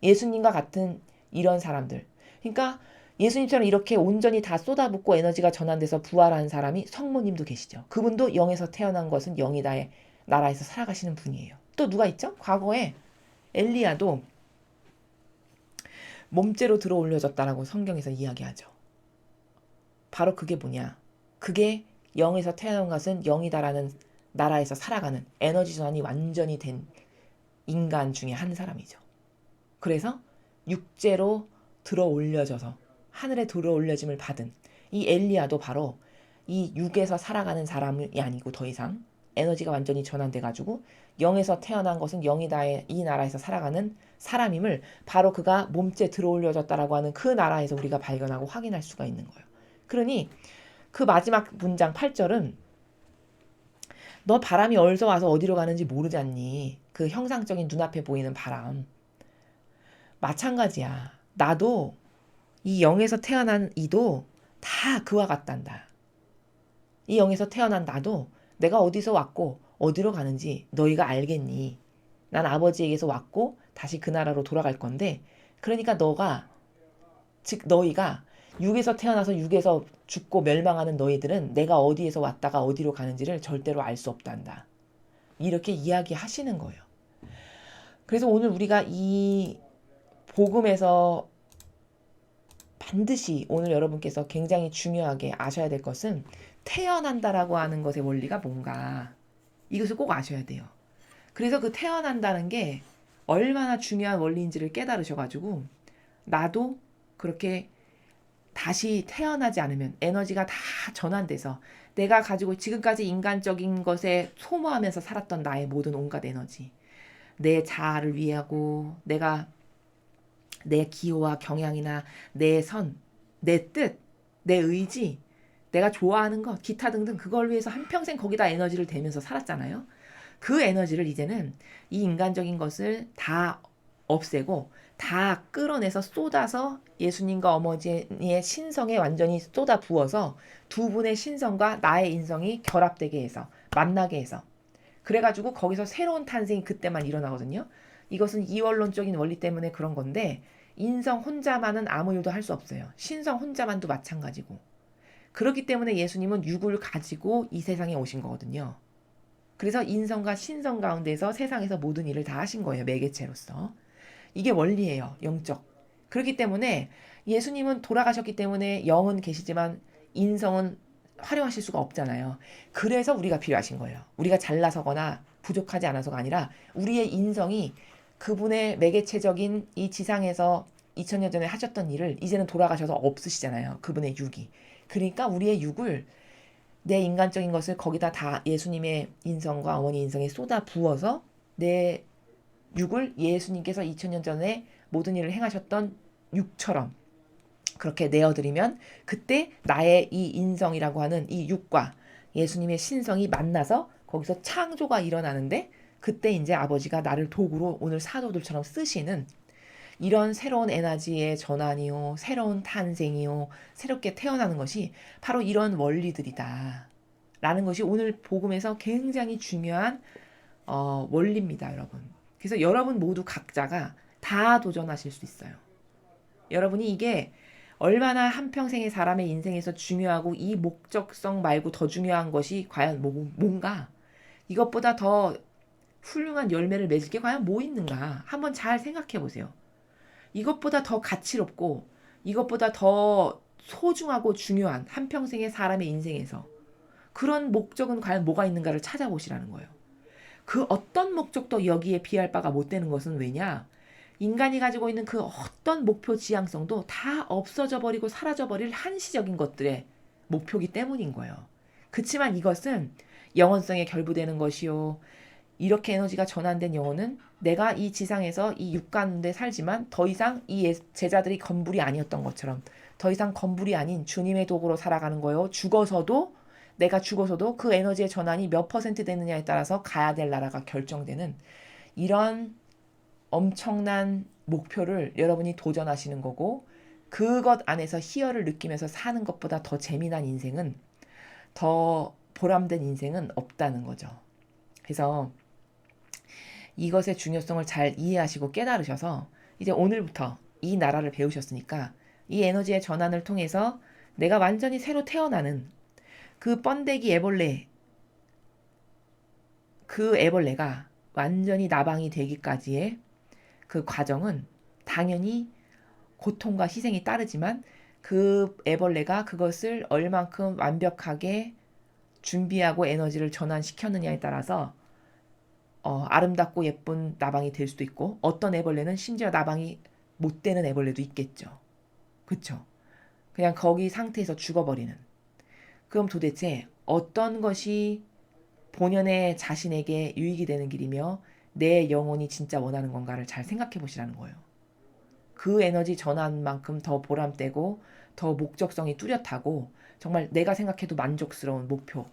예수님과 같은 이런 사람들. 그러니까 예수님처럼 이렇게 온전히 다 쏟아붓고 에너지가 전환돼서 부활한 사람이 성모님도 계시죠. 그분도 영에서 태어난 것은 영이다의 나라에서 살아가시는 분이에요. 또 누가 있죠? 과거에 엘리야도 몸죄로 들어 올려졌다라고 성경에서 이야기하죠. 바로 그게 뭐냐? 그게 영에서 태어난 것은 영이다라는 나라에서 살아가는 에너지 전환이 완전히 된 인간 중에 한 사람이죠. 그래서 육죄로 들어 올려져서 하늘에 들어 올려짐을 받은 이 엘리야도 바로 이 육에서 살아가는 사람이 아니고 더 이상 에너지가 완전히 전환돼가지고 영에서 태어난 것은 영이다의 이 나라에서 살아가는 사람임을 바로 그가 몸죄 들어 올려졌다라고 하는 그 나라에서 우리가 발견하고 확인할 수가 있는 거예요. 그러니 그 마지막 문장 8절은 너 바람이 어디서 와서 어디로 가는지 모르지 않니? 그 형상적인 눈앞에 보이는 바람. 마찬가지야. 나도 이 영에서 태어난 이도 다 그와 같단다. 이 영에서 태어난 나도 내가 어디서 왔고 어디로 가는지 너희가 알겠니? 난 아버지에게서 왔고 다시 그 나라로 돌아갈 건데 그러니까 너희가 육에서 태어나서 육에서 죽고 멸망하는 너희들은 내가 어디에서 왔다가 어디로 가는지를 절대로 알 수 없단다. 이렇게 이야기하시는 거예요. 그래서 오늘 우리가 이 복음에서 반드시 오늘 여러분께서 굉장히 중요하게 아셔야 될 것은 태어난다라고 하는 것의 원리가 뭔가 이것을 꼭 아셔야 돼요. 그래서 그 태어난다는 게 얼마나 중요한 원리인지를 깨달으셔가지고 나도 그렇게 다시 태어나지 않으면 에너지가 다 전환돼서 내가 가지고 지금까지 인간적인 것에 소모하면서 살았던 나의 모든 온갖 에너지, 내 자아를 위하고 내가 내 기호와 경향이나 내 선, 내 뜻, 내 의지, 내가 좋아하는 것, 기타 등등 그걸 위해서 한평생 거기다 에너지를 대면서 살았잖아요. 그 에너지를 이제는 이 인간적인 것을 다 없애고 다 끌어내서 쏟아서 예수님과 어머니의 신성에 완전히 쏟아 부어서 두 분의 신성과 나의 인성이 결합되게 해서 만나게 해서 그래가지고 거기서 새로운 탄생이 그때만 일어나거든요. 이것은 이원론적인 원리 때문에 그런 건데 인성 혼자만은 아무 일도 할 수 없어요. 신성 혼자만도 마찬가지고. 그렇기 때문에 예수님은 육을 가지고 이 세상에 오신 거거든요. 그래서 인성과 신성 가운데서 세상에서 모든 일을 다 하신 거예요. 매개체로서. 이게 원리예요. 영적. 그렇기 때문에 예수님은 돌아가셨기 때문에 영은 계시지만 인성은 활용하실 수가 없잖아요. 그래서 우리가 필요하신 거예요. 우리가 잘나서거나 부족하지 않아서가 아니라 우리의 인성이 그분의 매개체적인 이 지상에서 2000년 전에 하셨던 일을 이제는 돌아가셔서 없으시잖아요. 그분의 육이. 그러니까 우리의 육을 내 인간적인 것을 거기다 다 예수님의 인성과 어머니 인성에 쏟아 부어서 내 육을 예수님께서 2000년 전에 모든 일을 행하셨던 육처럼 그렇게 내어드리면 그때 나의 이 인성이라고 하는 이 육과 예수님의 신성이 만나서 거기서 창조가 일어나는데 그때 이제 아버지가 나를 도구로 오늘 사도들처럼 쓰시는 이런 새로운 에너지의 전환이요, 새로운 탄생이요, 새롭게 태어나는 것이 바로 이런 원리들이다. 라는 것이 오늘 복음에서 굉장히 중요한 원리입니다, 여러분. 그래서 여러분 모두 각자가 다 도전하실 수 있어요. 여러분이 이게 얼마나 한평생의 사람의 인생에서 중요하고 이 목적성 말고 더 중요한 것이 과연 뭔가 이것보다 더 훌륭한 열매를 맺을 게 과연 뭐 있는가 한번 잘 생각해 보세요. 이것보다 더 가치롭고 이것보다 더 소중하고 중요한 한평생의 사람의 인생에서 그런 목적은 과연 뭐가 있는가를 찾아보시라는 거예요. 그 어떤 목적도 여기에 비할 바가 못 되는 것은 왜냐? 인간이 가지고 있는 그 어떤 목표 지향성도 다 없어져 버리고 사라져 버릴 한시적인 것들의 목표기 때문인 거예요. 그치만 이것은 영원성에 결부되는 것이요. 이렇게 에너지가 전환된 영혼은 내가 이 지상에서 이 육가운데 살지만 더 이상 이 제자들이 건불이 아니었던 것처럼 더 이상 건불이 아닌 주님의 도구로 살아가는 거예요. 내가 죽어서도 그 에너지의 전환이 몇 퍼센트 되느냐에 따라서 가야 될 나라가 결정되는 이런 엄청난 목표를 여러분이 도전하시는 거고 그것 안에서 희열을 느끼면서 사는 것보다 더 재미난 인생은 더 보람된 인생은 없다는 거죠. 그래서 이것의 중요성을 잘 이해하시고 깨달으셔서 이제 오늘부터 이 나라를 배우셨으니까 이 에너지의 전환을 통해서 내가 완전히 새로 태어나는 그 번데기 애벌레 그 애벌레가 완전히 나방이 되기까지의 그 과정은 당연히 고통과 희생이 따르지만 그 애벌레가 그것을 얼만큼 완벽하게 준비하고 에너지를 전환시켰느냐에 따라서 아름답고 예쁜 나방이 될 수도 있고 어떤 애벌레는 심지어 나방이 못 되는 애벌레도 있겠죠. 그쵸? 그냥 거기 상태에서 죽어버리는. 그럼 도대체 어떤 것이 본연의 자신에게 유익이 되는 길이며 내 영혼이 진짜 원하는 건가를 잘 생각해 보시라는 거예요. 그 에너지 전환만큼 더 보람되고 더 목적성이 뚜렷하고 정말 내가 생각해도 만족스러운 목표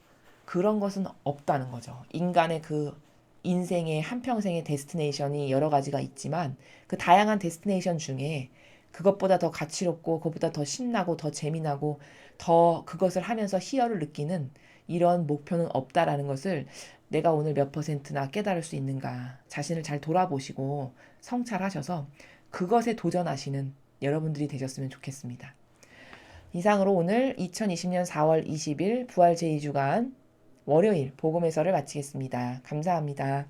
그런 것은 없다는 거죠. 인간의 그 인생의 한평생의 데스티네이션이 여러 가지가 있지만 그 다양한 데스티네이션 중에 그것보다 더 가치롭고 그것보다 더 신나고 더 재미나고 더 그것을 하면서 희열을 느끼는 이런 목표는 없다라는 것을 내가 오늘 몇 퍼센트나 깨달을 수 있는가 자신을 잘 돌아보시고 성찰하셔서 그것에 도전하시는 여러분들이 되셨으면 좋겠습니다. 이상으로 오늘 2020년 4월 20일 부활 제2주간 월요일 복음 해설을 마치겠습니다. 감사합니다.